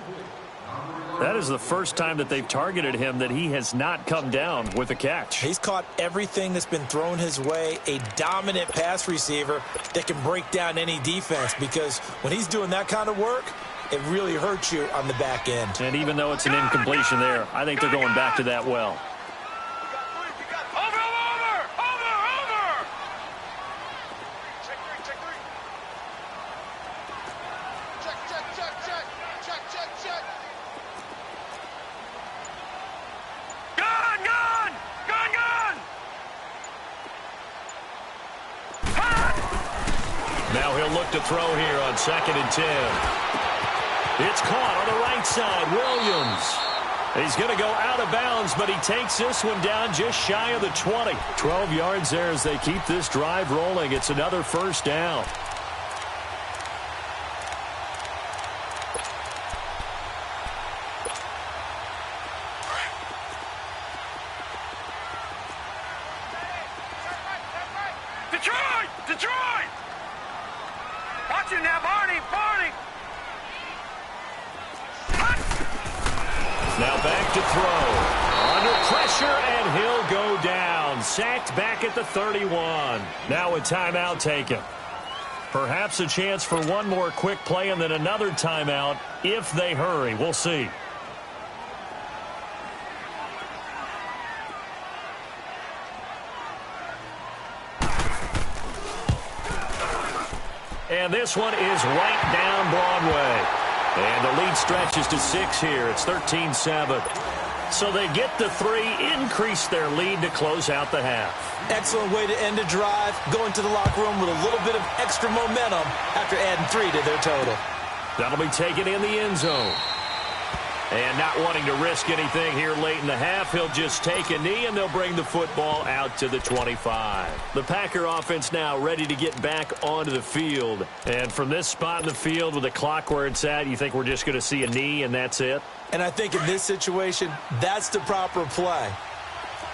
That is the first time that they've targeted him that he has not come down with a catch. He's caught everything that's been thrown his way. A dominant pass receiver that can break down any defense, because when he's doing that kind of work, it really hurts you on the back end. And even though it's an incompletion there, I think they're going back to that well. Over! Check three. Check. Gun! Now he'll look to throw here on 2nd and 10. It's caught on the right side. Williams. He's going to go out of bounds, but he takes this one down just shy of the 20. 12 yards there as they keep this drive rolling. It's another 1st down. Detroit! Watch him now, Barney! Now back to throw. Under pressure, and he'll go down. Sacked back at the 31. Now a timeout taken. Perhaps a chance for one more quick play and then another timeout if they hurry. We'll see. And this one is right down Broadway. And the lead stretches to 6 here. It's 13-7. So they get the 3, increase their lead to close out the half. Excellent way to end a drive. Go into the locker room with a little bit of extra momentum after adding 3 to their total. That'll be taken in the end zone. And not wanting to risk anything here late in the half, he'll just take a knee, and they'll bring the football out to the 25. The Packer offense now ready to get back onto the field. And from this spot in the field with the clock where it's at, you think we're just going to see a knee and that's it? And I think in this situation, that's the proper play.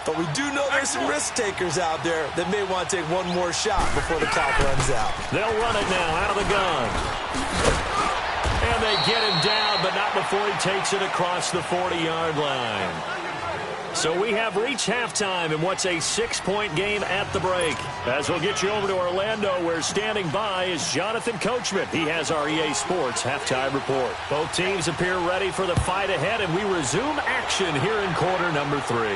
But we do know there's some risk takers out there that may want to take one more shot before the clock runs out. They'll run it now out of the gun. And they get him down, but not before he takes it across the 40-yard line. So we have reached halftime in what's a 6-point game at the break. As we'll get you over to Orlando, where standing by is Jonathan Coachman. He has our EA Sports halftime report. Both teams appear ready for the fight ahead, and we resume action here in quarter number 3.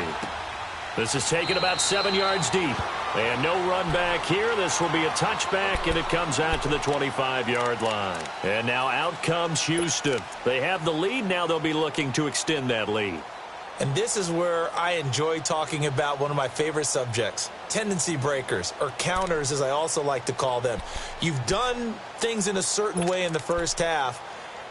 This is taken about 7 yards deep. And no run back here. This will be a touchback, and it comes out to the 25-yard line. And now out comes Houston. They have the lead. Now they'll be looking to extend that lead. And this is where I enjoy talking about one of my favorite subjects, tendency breakers, or counters as I also like to call them. You've done things in a certain way in the first half,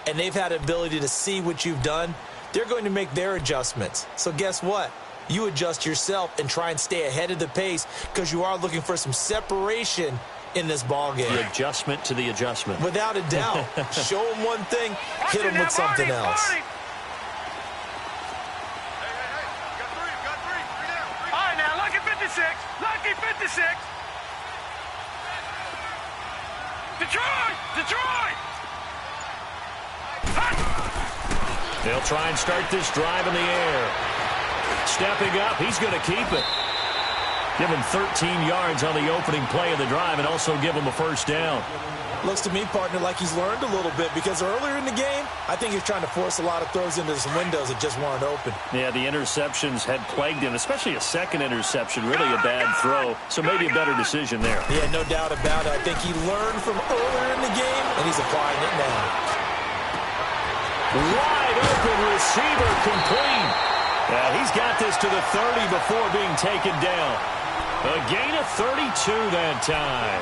and they've had the ability to see what you've done. They're going to make their adjustments. So guess what? You adjust yourself and try and stay ahead of the pace because you are looking for some separation in this ball game. The adjustment to the adjustment. Without a doubt. Show them one thing, hit them with something else. Lucky 56. Detroit! They'll try and start this drive in the air. Stepping up, he's going to keep it. Give him 13 yards on the opening play of the drive and also give him a first down. Looks to me, partner, like he's learned a little bit because earlier in the game, I think he's trying to force a lot of throws into some windows that just weren't open. Yeah, the interceptions had plagued him, especially a second interception, really a bad throw, so maybe a better decision there. Yeah, no doubt about it. I think he learned from earlier in the game, and he's applying it now. Wide open receiver complete. He's got this to the 30 before being taken down. A gain of 32 that time.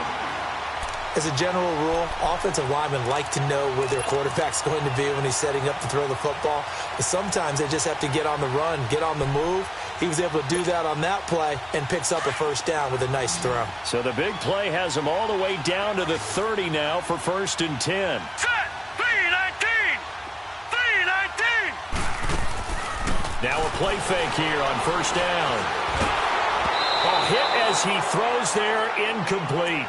As a general rule, offensive linemen like to know where their quarterback's going to be when he's setting up to throw the football. But sometimes they just have to get on the run, get on the move. He was able to do that on that play and picks up a first down with a nice throw. So the big play has him all the way down to the 30 now for 1st and 10. Set! 3-19! Now a play fake here on first down. A hit as he throws there, incomplete.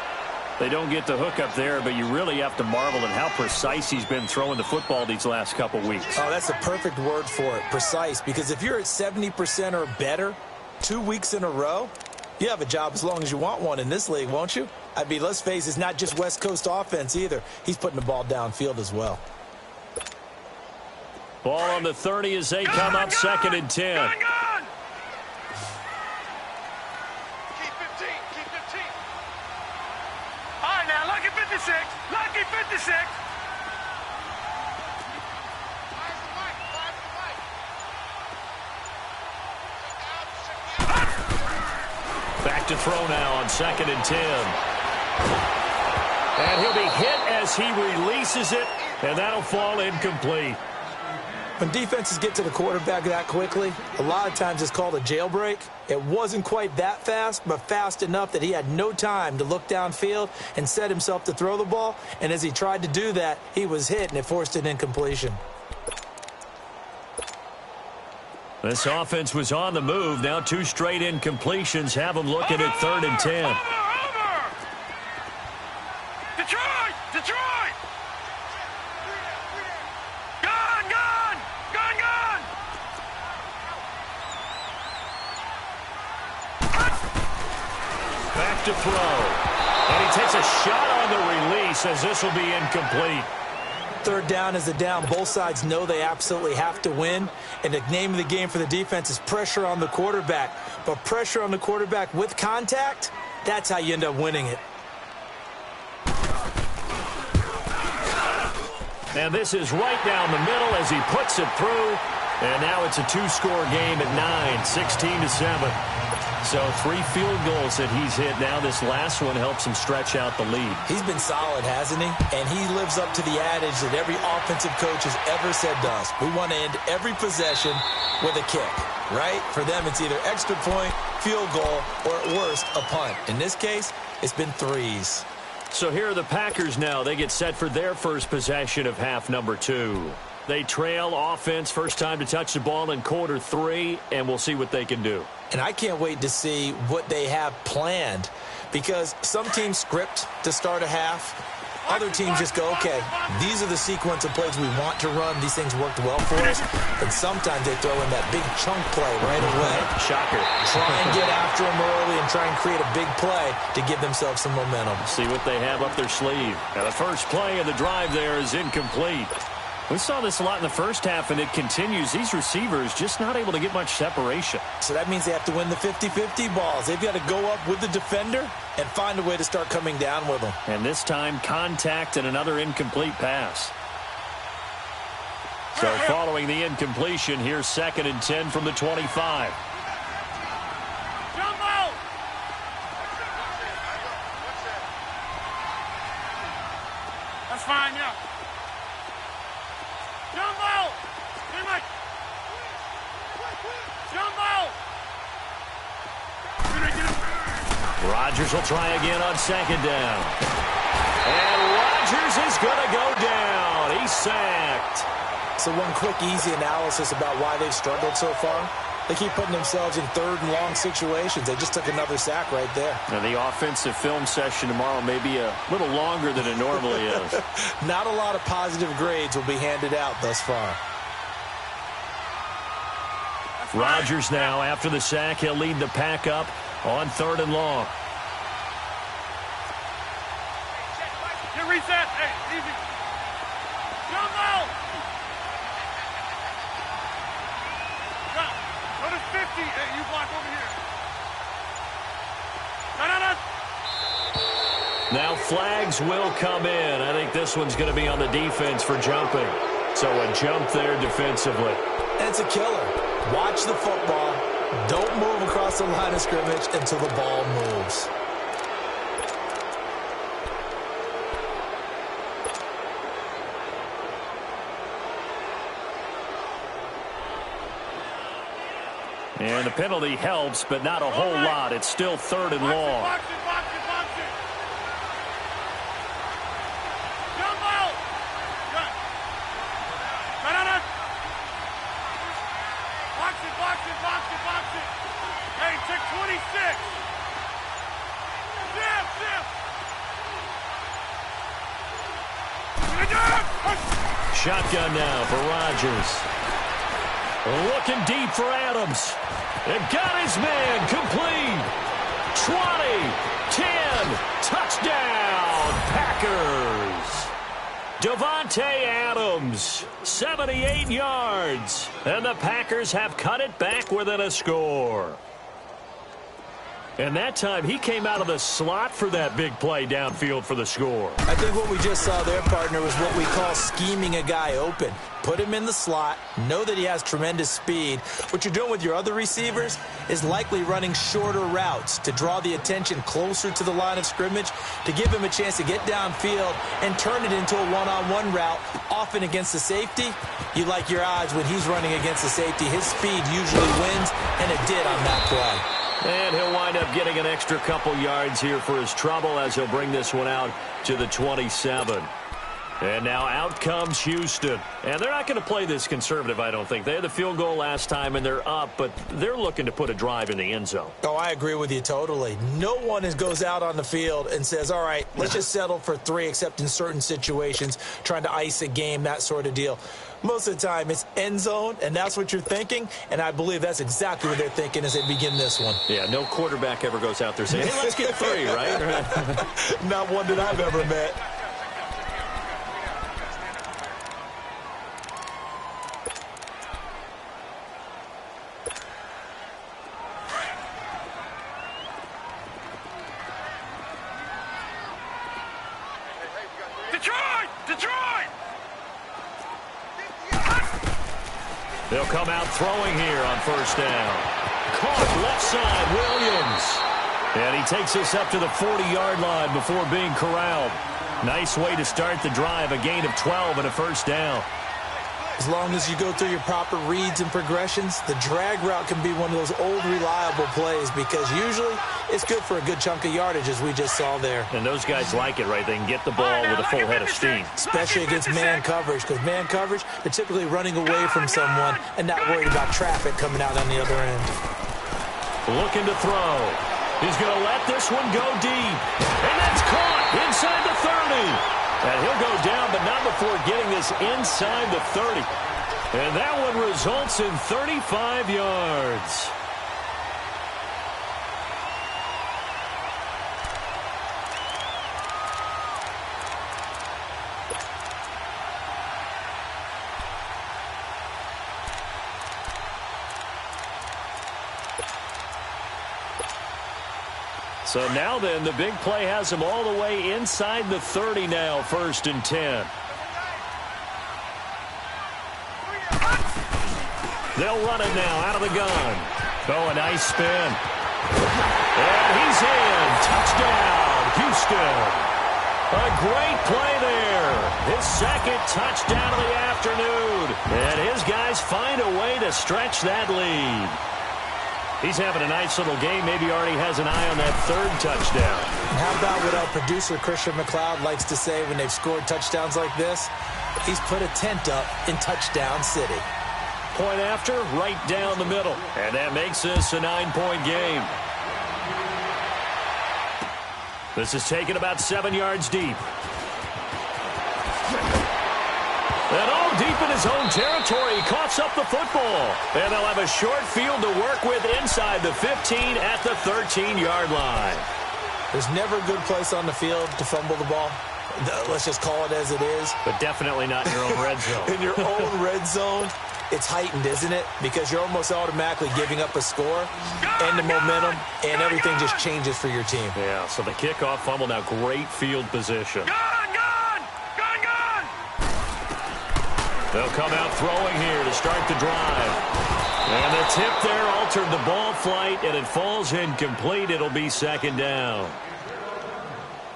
They don't get the hook up there, but you really have to marvel at how precise he's been throwing the football these last couple weeks. Oh, that's a perfect word for it, precise, because if you're at 70% or better 2 weeks in a row, you have a job as long as you want one in this league, won't you? I mean, let's face it, it's not just West Coast offense either. He's putting the ball downfield as well. Ball on the 30 as they come up 2nd and 10. Lucky 56. Back to throw now on 2nd and 10. And he'll be hit as he releases it, and that'll fall incomplete. When defenses get to the quarterback that quickly, a lot of times it's called a jailbreak. It wasn't quite that fast, but fast enough that he had no time to look downfield and set himself to throw the ball. And as he tried to do that, he was hit, and it forced an incompletion. This offense was on the move. Now 2 straight incompletions have them looking at 3rd and 10. Over! Detroit! Gone! Back to throw. And he takes a shot on the release as this will be incomplete. 3rd down is the down. Both sides know they absolutely have to win. And the name of the game for the defense is pressure on the quarterback. But pressure on the quarterback with contact, that's how you end up winning it. And this is right down the middle as he puts it through. And now it's a 2-score game at 9, 16-7. So 3 field goals that he's hit. Now this last one helps him stretch out the lead. He's been solid, hasn't he? And he lives up to the adage that every offensive coach has ever said to us. We want to end every possession with a kick, right? For them, it's either extra point, field goal, or at worst, a punt. In this case, it's been 3s. So here are the Packers now. They get set for their first possession of half number 2. They trail offense, first time to touch the ball in quarter 3, and we'll see what they can do. And I can't wait to see what they have planned, because some teams script to start a half. Other teams just go, okay, these are the sequence of plays we want to run. These things worked well for us. And sometimes they throw in that big chunk play right away. Shocker. Try and get after them early and try and create a big play to give themselves some momentum. See what they have up their sleeve. Now the first play of the drive there is incomplete. We saw this a lot in the first half, and it continues. These receivers just not able to get much separation. So that means they have to win the 50-50 balls. They've got to go up with the defender and find a way to start coming down with them. And this time, contact and another incomplete pass. So following the incompletion, here's 2nd and 10 from the 25. Jumbo! That's fine, yeah. Jumbo! Jumbo! Rodgers will try again on 2nd down. And Rodgers is going to go down. He's sacked. So one quick, easy analysis about why they've struggled so far. They keep putting themselves in 3rd and long situations. They just took another sack right there. Now, the offensive film session tomorrow may be a little longer than it normally is. Not a lot of positive grades will be handed out thus far. Rodgers now, after the sack, he'll lead the pack up on 3rd and long. Get reset. Hey, easy. Jumbo! Go to 50. Hey, you block over here. No. Now flags will come in. I think this one's going to be on the defense for jumping. So a jump there defensively. It's a killer. Watch the football. Don't move across the line of scrimmage until the ball moves. And the penalty helps, but not a whole lot. It's still 3rd and long. Box it. Jumbo! Good. No. Box it. Hey, check 26. Zip. Shotgun now for Rodgers. Looking deep for Adams. And got his man complete. 20, 10, touchdown, Packers. Davante Adams, 78 yards. And the Packers have cut it back within a score. And that time, he came out of the slot for that big play downfield for the score. I think what we just saw there, partner, was what we call scheming a guy open. Put him in the slot, know that he has tremendous speed. What you're doing with your other receivers is likely running shorter routes to draw the attention closer to the line of scrimmage, to give him a chance to get downfield and turn it into a one-on-one route, often against the safety. You like your odds when he's running against the safety. His speed usually wins, and it did on that play. And he'll wind up getting an extra couple yards here for his trouble as he'll bring this one out to the 27. And now out comes Houston. And they're not going to play this conservative, I don't think. They had the field goal last time, and they're up, but they're looking to put a drive in the end zone. Oh, I agree with you totally. No one goes out on the field and says, all right, let's just settle for 3, except in certain situations, trying to ice a game, that sort of deal. Most of the time, it's end zone, and that's what you're thinking, and I believe that's exactly what they're thinking as they begin this one. Yeah, no quarterback ever goes out there saying, hey, let's get 3, right? Not one that I've ever met. Detroit! They'll come out throwing here on 1st down. Caught left side, Williams. And he takes us up to the 40-yard line before being corralled. Nice way to start the drive, a gain of 12 and a 1st down. As long as you go through your proper reads and progressions, the drag route can be one of those old reliable plays because usually it's good for a good chunk of yardage, as we just saw there. And those guys like it, right? They can get the ball with a full head of steam. Especially against man coverage, because man coverage, they're typically running away from someone and not worried about traffic coming out on the other end. Looking to throw. He's going to let this one go deep. And that's caught inside the 30. And he'll go down, but not before getting this inside the 30. And that one results in 35 yards. So now then, the big play has him all the way inside the 30 now, 1st and 10. They'll run it now out of the gun. Oh, a nice spin. And he's in. Touchdown, Houston. A great play there. His second touchdown of the afternoon. And his guys find a way to stretch that lead. He's having a nice little game. Maybe already has an eye on that third touchdown. And how about what our producer, Christian McLeod, likes to say when they've scored touchdowns like this? He's put a tent up in Touchdown City. Point after, right down the middle. And that makes this a 9-point game. This is taken about 7 yards deep. And all deep in his own territory, he coughs up the football. And they'll have a short field to work with inside the 15 at the 13-yard line. There's never a good place on the field to fumble the ball. Let's just call it as it is. But definitely not in your own red zone. In your own red zone, it's heightened, isn't it? Because you're almost automatically giving up a score and the momentum, and everything just changes for your team. Yeah, so the kickoff fumble, now great field position. They'll come out throwing here to start the drive. And the tip there altered the ball flight, and it falls incomplete. It'll be second down.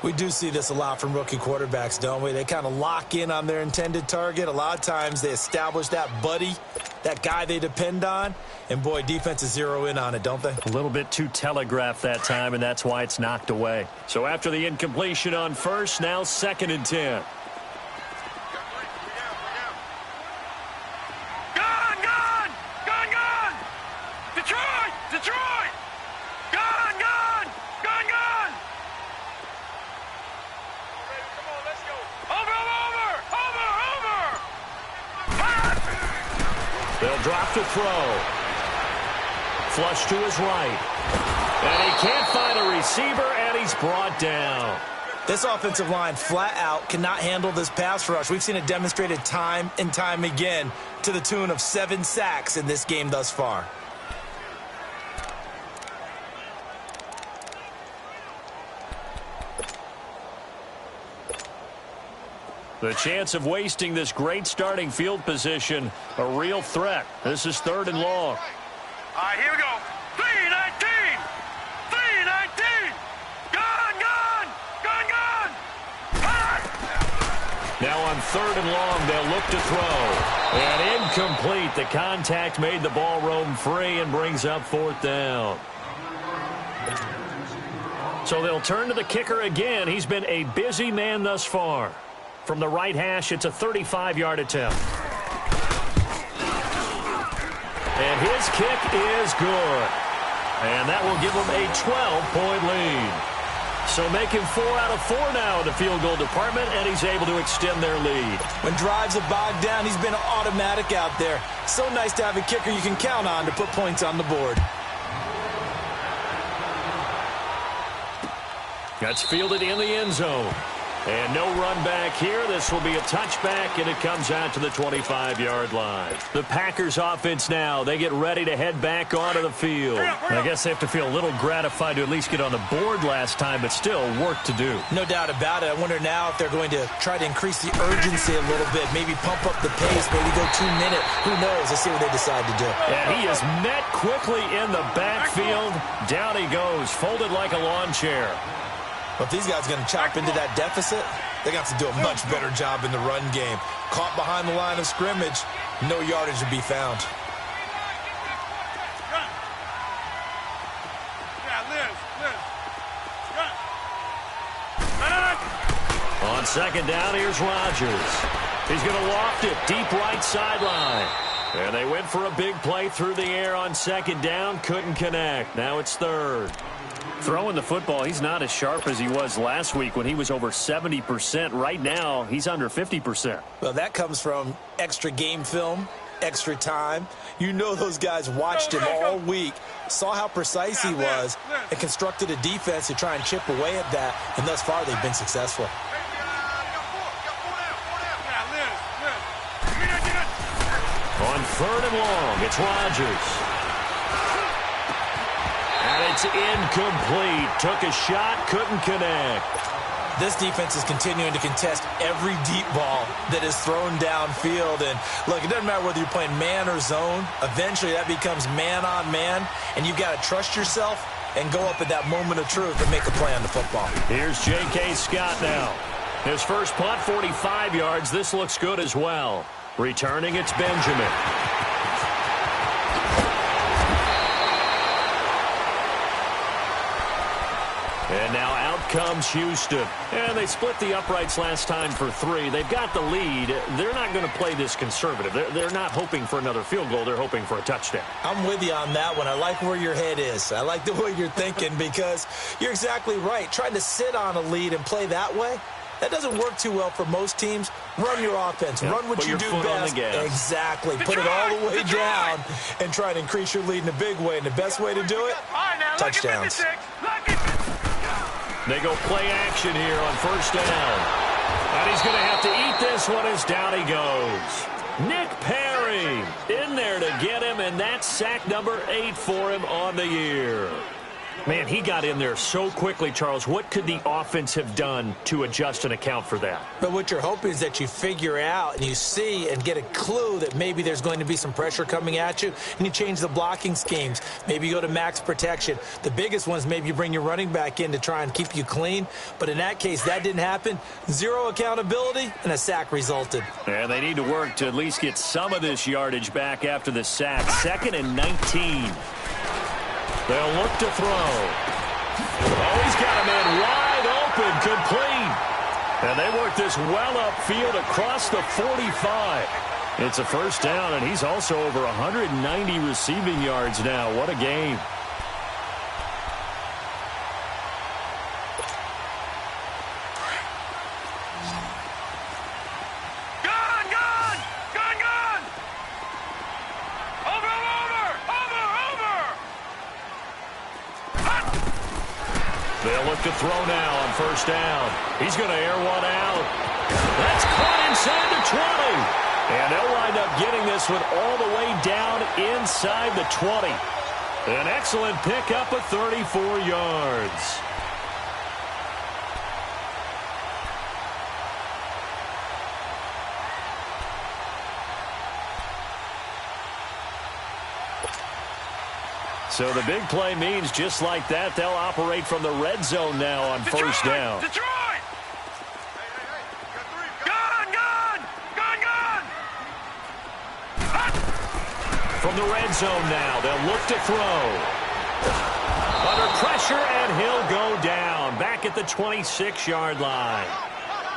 We do see this a lot from rookie quarterbacks, don't we? They kind of lock in on their intended target. A lot of times they establish that buddy, that guy they depend on. And, boy, defenses zero in on it, don't they? A little bit too telegraphed that time, and that's why it's knocked away. So after the incompletion on first, now 2nd and 10. They'll drop to throw. Flush to his right. And he can't find a receiver, and he's brought down. This offensive line flat out cannot handle this pass rush. We've seen it demonstrated time and time again to the tune of 7 sacks in this game thus far. The chance of wasting this great starting field position, a real threat. This is 3rd and long. All right, here we go. 3-19. 3-19. Gun. Now on 3rd and long, they'll look to throw. And incomplete. The contact made the ball roam free and brings up 4th down. So they'll turn to the kicker again. He's been a busy man thus far. From the right hash, it's a 35-yard attempt. And his kick is good. And that will give them a 12-point lead. So making 4 out of 4 now in the field goal department, and he's able to extend their lead. When drives are bogged down, he's been automatic out there. So nice to have a kicker you can count on to put points on the board. That's fielded in the end zone. And no run back here. This will be a touchback, and it comes out to the 25-yard line. The Packers offense now, they get ready to head back onto the field. I guess they have to feel a little gratified to at least get on the board last time, but still work to do. No doubt about it. I wonder now if they're going to try to increase the urgency a little bit, maybe pump up the pace, maybe go 2-minute. Who knows? Let's see what they decide to do. And he is met quickly in the backfield. Down he goes, folded like a lawn chair. But if these guys are going to chop into that deficit, they got to do a much better job in the run game. Caught behind the line of scrimmage, no yardage to be found. On 2nd down, here's Rodgers. He's going to loft it deep right sideline. And they went for a big play through the air on 2nd down. Couldn't connect. Now it's 3rd. Throwing the football, he's not as sharp as he was last week when he was over 70%. Right now, he's under 50%. Well, that comes from extra game film, extra time. You know those guys watched him all week, saw how precise he was, and constructed a defense to try and chip away at that. And thus far, they've been successful. On 3rd and long, it's Rodgers. And it's incomplete. Took a shot, couldn't connect. This defense is continuing to contest every deep ball that is thrown downfield. And look, it doesn't matter whether you're playing man or zone. Eventually that becomes man on man, and you've got to trust yourself and go up at that moment of truth and make a play on the football. Here's J.K. Scott now. His first punt, 45 yards. This looks good as well. Returning, it's Benjamin. And now out comes Houston. And they split the uprights last time for 3. They've got the lead. They're not going to play this conservative. They're not hoping for another field goal. They're hoping for a touchdown. I'm with you on that one. I like where your head is. I like the way you're thinking because you're exactly right. Trying to sit on a lead and play that way, that doesn't work too well for most teams. Run your offense. Run what you do best. Exactly. Put it all the way down and try to increase your lead in a big way. And the best way to do it, touchdowns. They go play action here on first down. And he's going to have to eat this one as down he goes. Nick Perry in there to get him, and that's sack number 8 for him on the year. Man, he got in there so quickly, Charles. What could the offense have done to adjust and account for that? But what you're hoping is that you figure out and you see and get a clue that maybe there's going to be some pressure coming at you, and you change the blocking schemes. Maybe you go to max protection. The biggest one is maybe you bring your running back in to try and keep you clean. But in that case, that didn't happen. 0 accountability, and a sack resulted. And they need to work to at least get some of this yardage back after the sack. 2nd and 19. They'll look to throw. Oh, he's got a man wide open, complete. And they work this well upfield across the 45. It's a first down, and he's also over 190 receiving yards now. What a game. They'll look to throw now on first down. He's going to air one out. That's caught inside the 20. And they'll wind up getting this one all the way down inside the 20. An excellent pickup of 34 yards. So the big play means just like that, they'll operate from the red zone now on first down. Detroit! Gun! From the red zone now, they'll look to throw. Under pressure, and he'll go down. Back at the 26-yard line.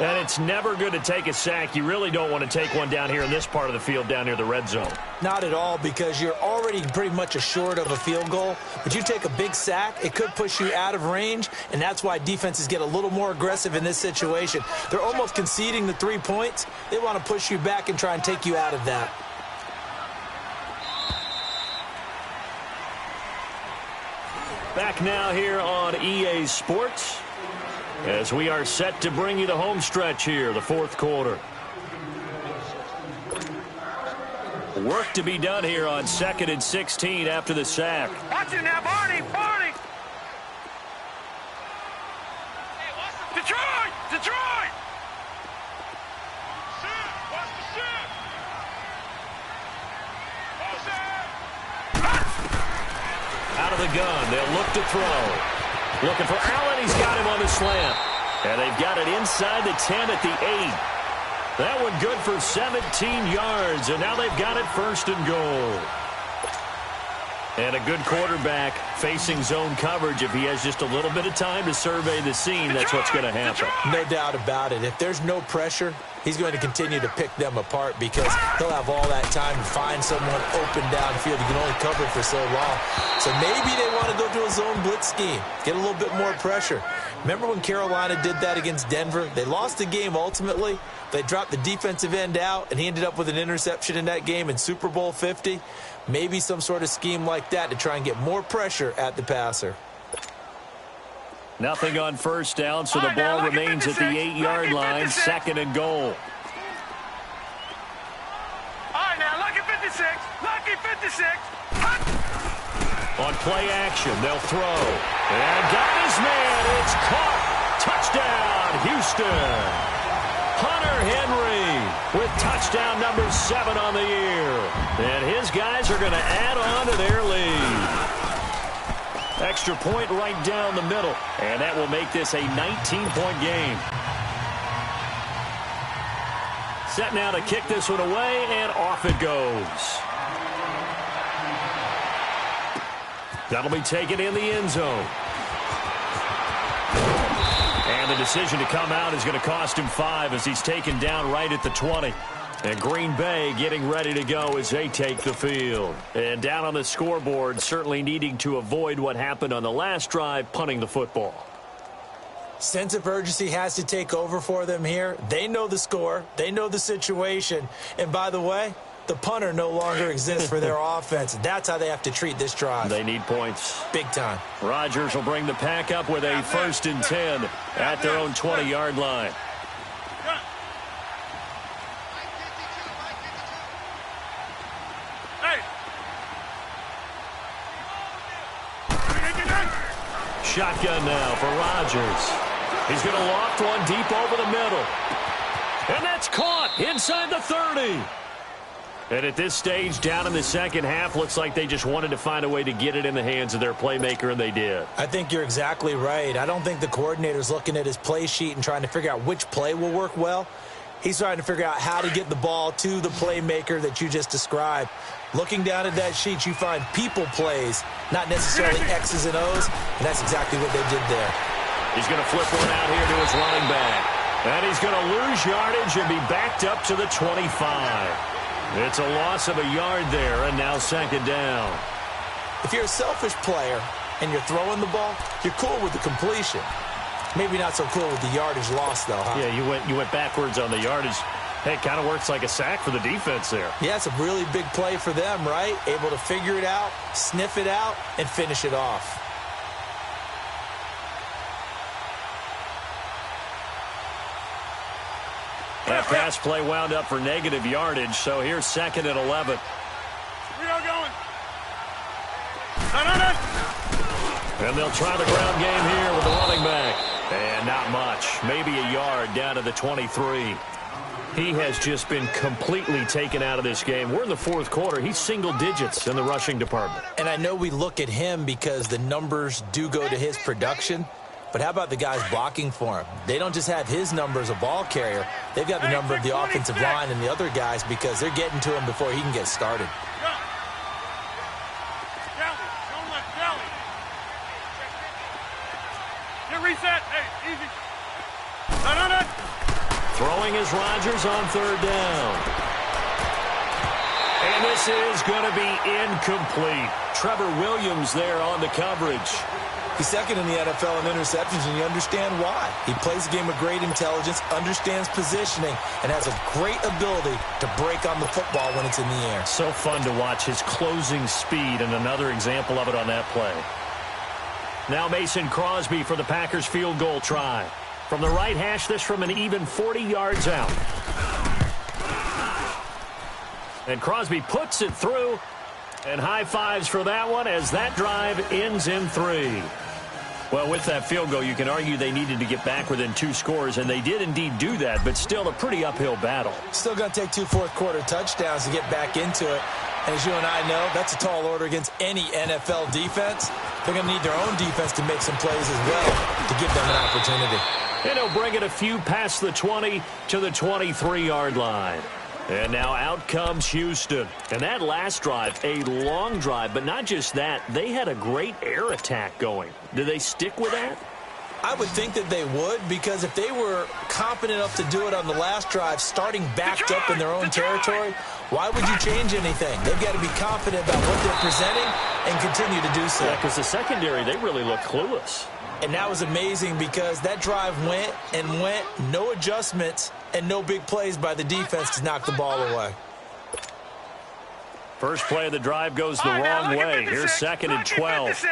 And it's never good to take a sack. You really don't want to take one down here in this part of the field down near the red zone. Not at all, because you're already pretty much assured of a field goal. But you take a big sack, it could push you out of range, and that's why defenses get a little more aggressive in this situation. They're almost conceding the 3 points. They want to push you back and try and take you out of that. Back now here on EA Sports, as we are set to bring you the home stretch here, the 4th quarter. Work to be done here on 2nd and 16 after the sack. Watch it now, Barney! Detroit! Watch the shit! Out of the gun, they'll look to throw. Looking for Allen. He's got him on the slant. And they've got it inside the 10 at the 8. That one good for 17 yards. And now they've got it 1st and goal. And a good quarterback facing zone coverage. If he has just a little bit of time to survey the scene, that's what's going to happen. No doubt about it. If there's no pressure, he's going to continue to pick them apart because he'll have all that time to find someone open downfield. You can only cover for so long. So maybe they want to go to a zone blitz scheme, get a little bit more pressure. Remember when Carolina did that against Denver? They lost the game ultimately. They dropped the defensive end out, and he ended up with an interception in that game in Super Bowl 50. Maybe some sort of scheme like that to try and get more pressure at the passer. Nothing on first down, so the ball remains at the 8-yard line, 2nd and goal. All right, now, lucky 56. On play action, they'll throw. And got his man. It's caught. Touchdown, Houston. Hunter Henry with touchdown number 7 on the year. And his guys are going to add on to their lead. Extra point right down the middle. And that will make this a 19-point game. Set now to kick this one away, and off it goes. That'll be taken in the end zone. And the decision to come out is going to cost him 5 as he's taken down right at the 20. And Green Bay getting ready to go as they take the field. And down on the scoreboard, certainly needing to avoid what happened on the last drive, punting the football. Sense of urgency has to take over for them here. They know the score. They know the situation. And by the way, the punter no longer exists for their offense. That's how they have to treat this drive. They need points. Big time. Rodgers will bring the pack up with a 1st and 10 at their own 20-yard line. Shotgun now for Rodgers. He's going to loft one deep over the middle. And that's caught inside the 30. And at this stage, down in the second half, looks like they just wanted to find a way to get it in the hands of their playmaker, and they did. I think you're exactly right. I don't think the coordinator's looking at his play sheet and trying to figure out which play will work well. He's trying to figure out how to get the ball to the playmaker that you just described. Looking down at that sheet, you find people plays, not necessarily X's and O's, and that's exactly what they did there. He's going to flip one out here to his running back. And he's going to lose yardage and be backed up to the 25. It's a loss of a yard there, and now 2nd down. If you're a selfish player and you're throwing the ball, you're cool with the completion. Maybe not so cool with the yardage loss, though, huh? Yeah, you went backwards on the yardage. Hey, it kind of works like a sack for the defense there. Yeah, it's a really big play for them, right? Able to figure it out, sniff it out, and finish it off. That pass play wound up for negative yardage, so here's 2nd and 11. We are going. And they'll try the ground game here with the running back. And not much. Maybe a yard down to the 23. He has just been completely taken out of this game. We're in the 4th quarter. He's single digits in the rushing department. And I know we look at him because the numbers do go to his production. But how about the guys blocking for him? They don't just have his number as a ball carrier. They've got the number of the offensive line and the other guys because they're getting to him before he can get started. Reset. Hey, easy. No. Throwing is Rodgers on 3rd down. And this is going to be incomplete. Trevor Williams there on the coverage. He's 2nd in the NFL in interceptions, and you understand why. He plays a game with great intelligence, understands positioning, and has a great ability to break on the football when it's in the air. So fun to watch his closing speed, and another example of it on that play. Now Mason Crosby for the Packers field goal try. From the right hash, this from an even 40 yards out. And Crosby puts it through. And high fives for that one as that drive ends in 3. Well, with that field goal, you can argue they needed to get back within 2 scores, and they did indeed do that, but still a pretty uphill battle. Still going to take 2 fourth-quarter touchdowns to get back into it. And as you and I know, that's a tall order against any NFL defense. They're going to need their own defense to make some plays as well to give them an opportunity. And he'll bring it a few past the 20 to the 23-yard line. And now out comes Houston. And that last drive, a long drive, but not just that. They had a great air attack going. Do they stick with that? I would think that they would, because if they were confident enough to do it on the last drive, starting backed up in their own territory, why would you change anything? They've got to be confident about what they're presenting and continue to do so. Yeah, because the secondary, they really look clueless. And that was amazing because that drive went and went, no adjustments, and no big plays by the defense to knock the ball away. First play of the drive goes the wrong way. Here's 2nd and 12.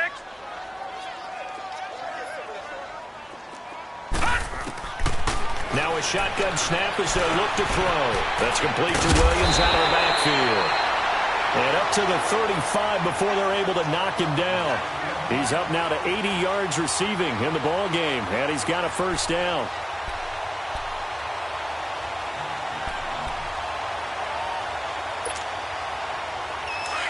Now a shotgun snap as they look to throw. That's complete to Williams out of the backfield. And up to the 35 before they're able to knock him down. He's up now to 80 yards receiving in the ball game, and he's got a first down.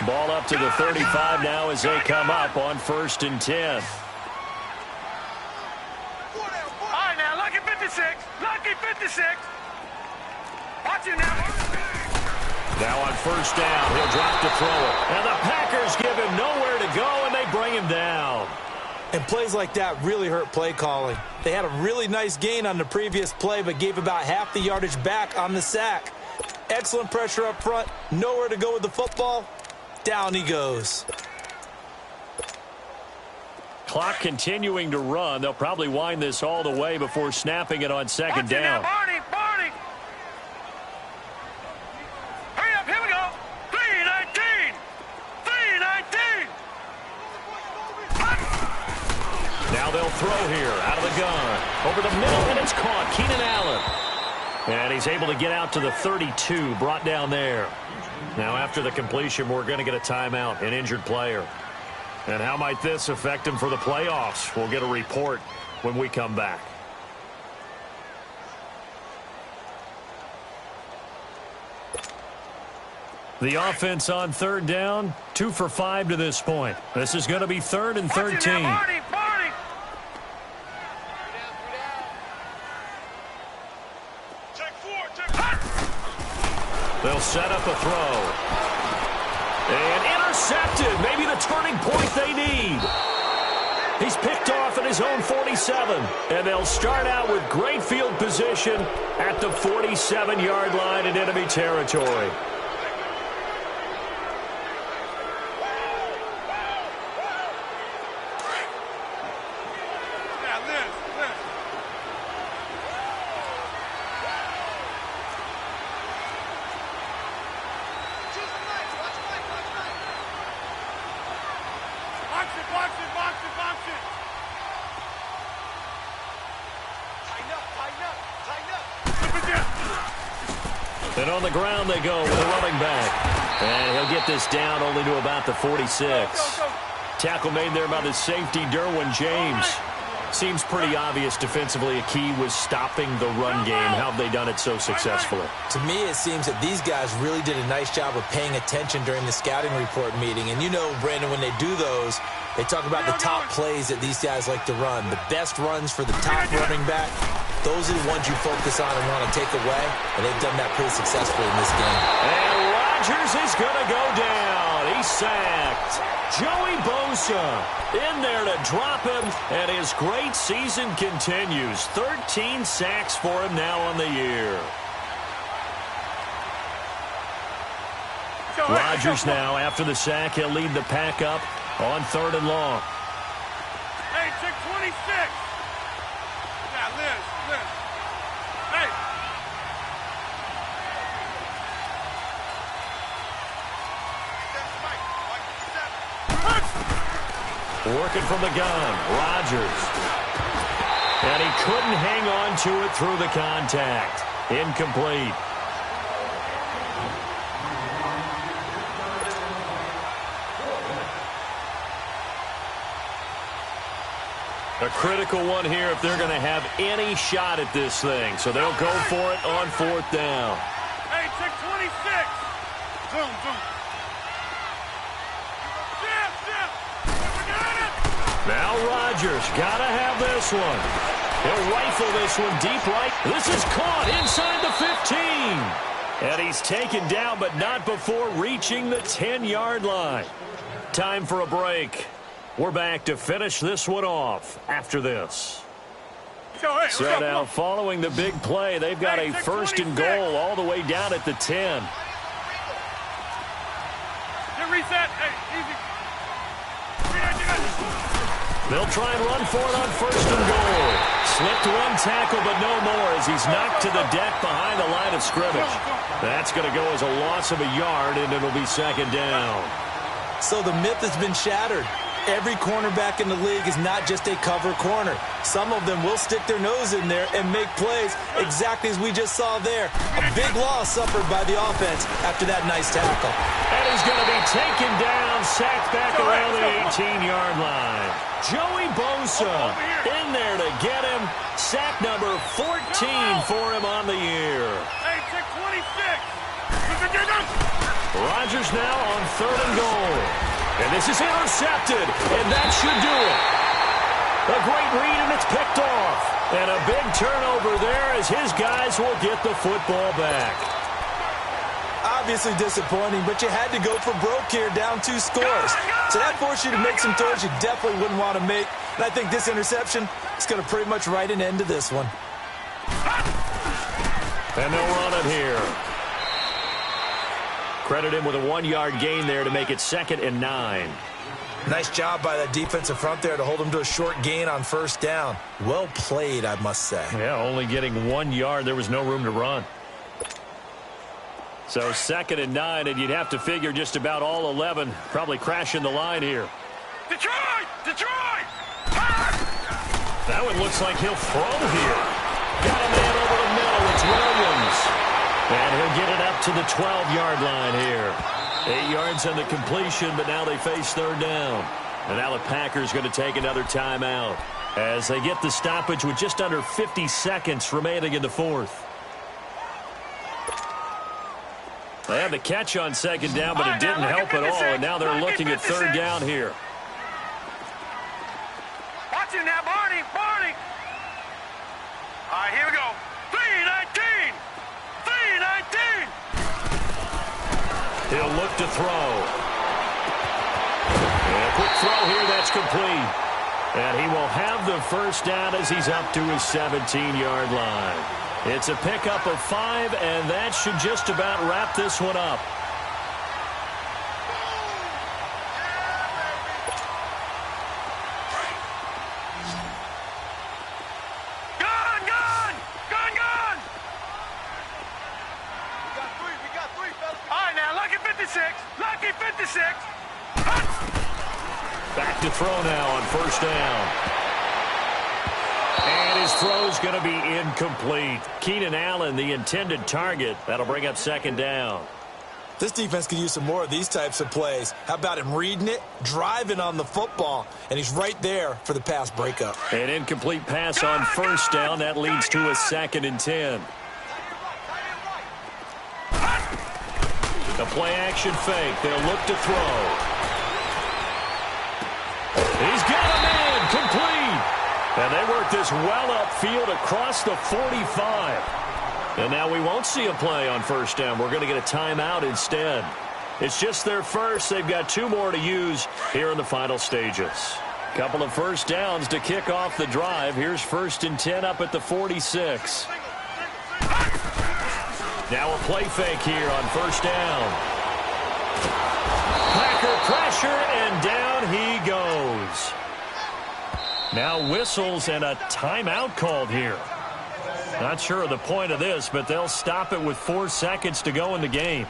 Ball up to the 35 now as they come up on 1st and 10. All right, now, lucky 56. Lucky 56. Watch it now. Now on 1st down, he'll drop to throw it. And the Packers give him nowhere to go, and they bring him down. And plays like that really hurt play calling. They had a really nice gain on the previous play, but gave about half the yardage back on the sack. Excellent pressure up front. Nowhere to go with the football. Down he goes. Clock continuing to run. They'll probably wind this all the way before snapping it on 2nd down. Barney. Hurry up, here we go. 3:19. 3:19. Now they'll throw here out of the gun. Over the middle, and it's caught. Keenan Allen. And he's able to get out to the 32, brought down there. Now after the completion, we're going to get a timeout, an injured player. And how might this affect him for the playoffs? We'll get a report when we come back. The offense on 3rd down, 2 for 5 to this point. This is going to be 3rd and 13. Barney. They'll set up a throw. And intercepted. Maybe the turning point they need. He's picked off at his own 47. And they'll start out with great field position at the 47-yard line in enemy territory. And on the ground they go with a running back. And he'll get this down only to about the 46. Tackle made there by the safety, Derwin James. Seems pretty obvious defensively a key was stopping the run game. How have they done it so successfully? To me, it seems that these guys really did a nice job of paying attention during the scouting report meeting. And you know, Brandon, when they do those, they talk about the top plays that these guys like to run. The best runs for the top running back, those are the ones you focus on and want to take away. And they've done that pretty successfully in this game. And Rodgers is going to go down. He's sacked. Joey Bosa in there to drop him, and his great season continues. 13 sacks for him now on the year. Rodgers now, after the sack, he'll lead the pack up on 3rd and long. Hey, check 26. Now, Liz. Hey. Working from the gun, Rodgers. And he couldn't hang on to it through the contact. Incomplete. A critical one here if they're going to have any shot at this thing. So they'll go for it on 4th down. Hey, check 26. Zoom. Now Rodgers got to have this one. He'll rifle this one deep right. This is caught inside the 15. And he's taken down, but not before reaching the 10-yard line. Time for a break. We're back to finish this one off after this. So now, following the big play, they've got a 1st and goal all the way down at the 10. Reset. Hey, easy. They'll try and run for it on 1st and goal. Slipped one tackle, but no more as he's knocked to the deck behind the line of scrimmage. That's going to go as a loss of a yard, and it'll be 2nd down. So the myth has been shattered. Every cornerback in the league is not just a cover corner. Some of them will stick their nose in there and make plays exactly as we just saw there. A big loss suffered by the offense after that nice tackle. And he's going to be taken down, sacked back around the 18-yard line. Joey Bosa in there to get him. Sack number 14 for him on the year. Hey, check 26. Rodgers now on 3rd and goal. And this is intercepted, and that should do it. A great read, and it's picked off. And a big turnover there as his guys will get the football back. Obviously disappointing, but you had to go for broke here, down 2 scores. So that forced you to make some throws you definitely wouldn't want to make. And I think this interception is going to pretty much write an end to this one. And they'll run it here. Credit him with a 1-yard gain there to make it 2nd and 9. Nice job by that defensive front there to hold him to a short gain on 1st down. Well played, I must say. Yeah, only getting 1 yard. There was no room to run. So 2nd and 9, and you'd have to figure just about all 11 probably crashing the line here. Detroit! Detroit! That one looks like he'll throw here. Got a man over the middle. It's Williams. And he'll get it up to the 12-yard line here. 8 yards on the completion, but now they face 3rd down. And now the Packers going to take another timeout as they get the stoppage with just under 50 seconds remaining in the 4th. They had the catch on 2nd down, but it didn't help at all, and now they're looking at 3rd down here. Watch him now, Barney! Barney! All right, here we go. 3-19! 3-19! He'll look to throw. And a quick throw here, that's complete. And he will have the 1st down as he's up to his 17-yard line. It's a pickup of 5, and that should just about wrap this one up. Gone! Gone! Gone! Gone! We got three, fellas. All right, now, lucky 56. Lucky 56. Back to throw now on 1st down. And his throw's going to be incomplete. Keenan Allen, the intended target. That'll bring up 2nd down. This defense could use some more of these types of plays. How about him reading it, driving on the football, and he's right there for the pass breakup. An incomplete pass on 1st down. That leads to a 2nd and 10. A play-action fake. They'll look to throw. He's got a man complete. And they work this well upfield across the 45. And now we won't see a play on 1st down. We're going to get a timeout instead. It's just their first. They've got 2 more to use here in the final stages. Couple of 1st downs to kick off the drive. Here's 1st and 10 up at the 46. Now a play fake here on 1st down. Packer pressure, and down he goes. Now whistles and a timeout called here. Not sure of the point of this, but they'll stop it with 4 seconds to go in the game.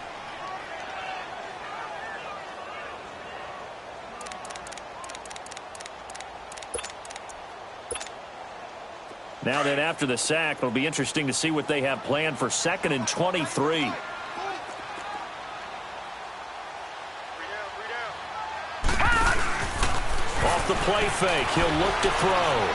Now then, after the sack, it'll be interesting to see what they have planned for 2nd and 23. Off the play fake, he'll look to throw.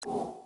you.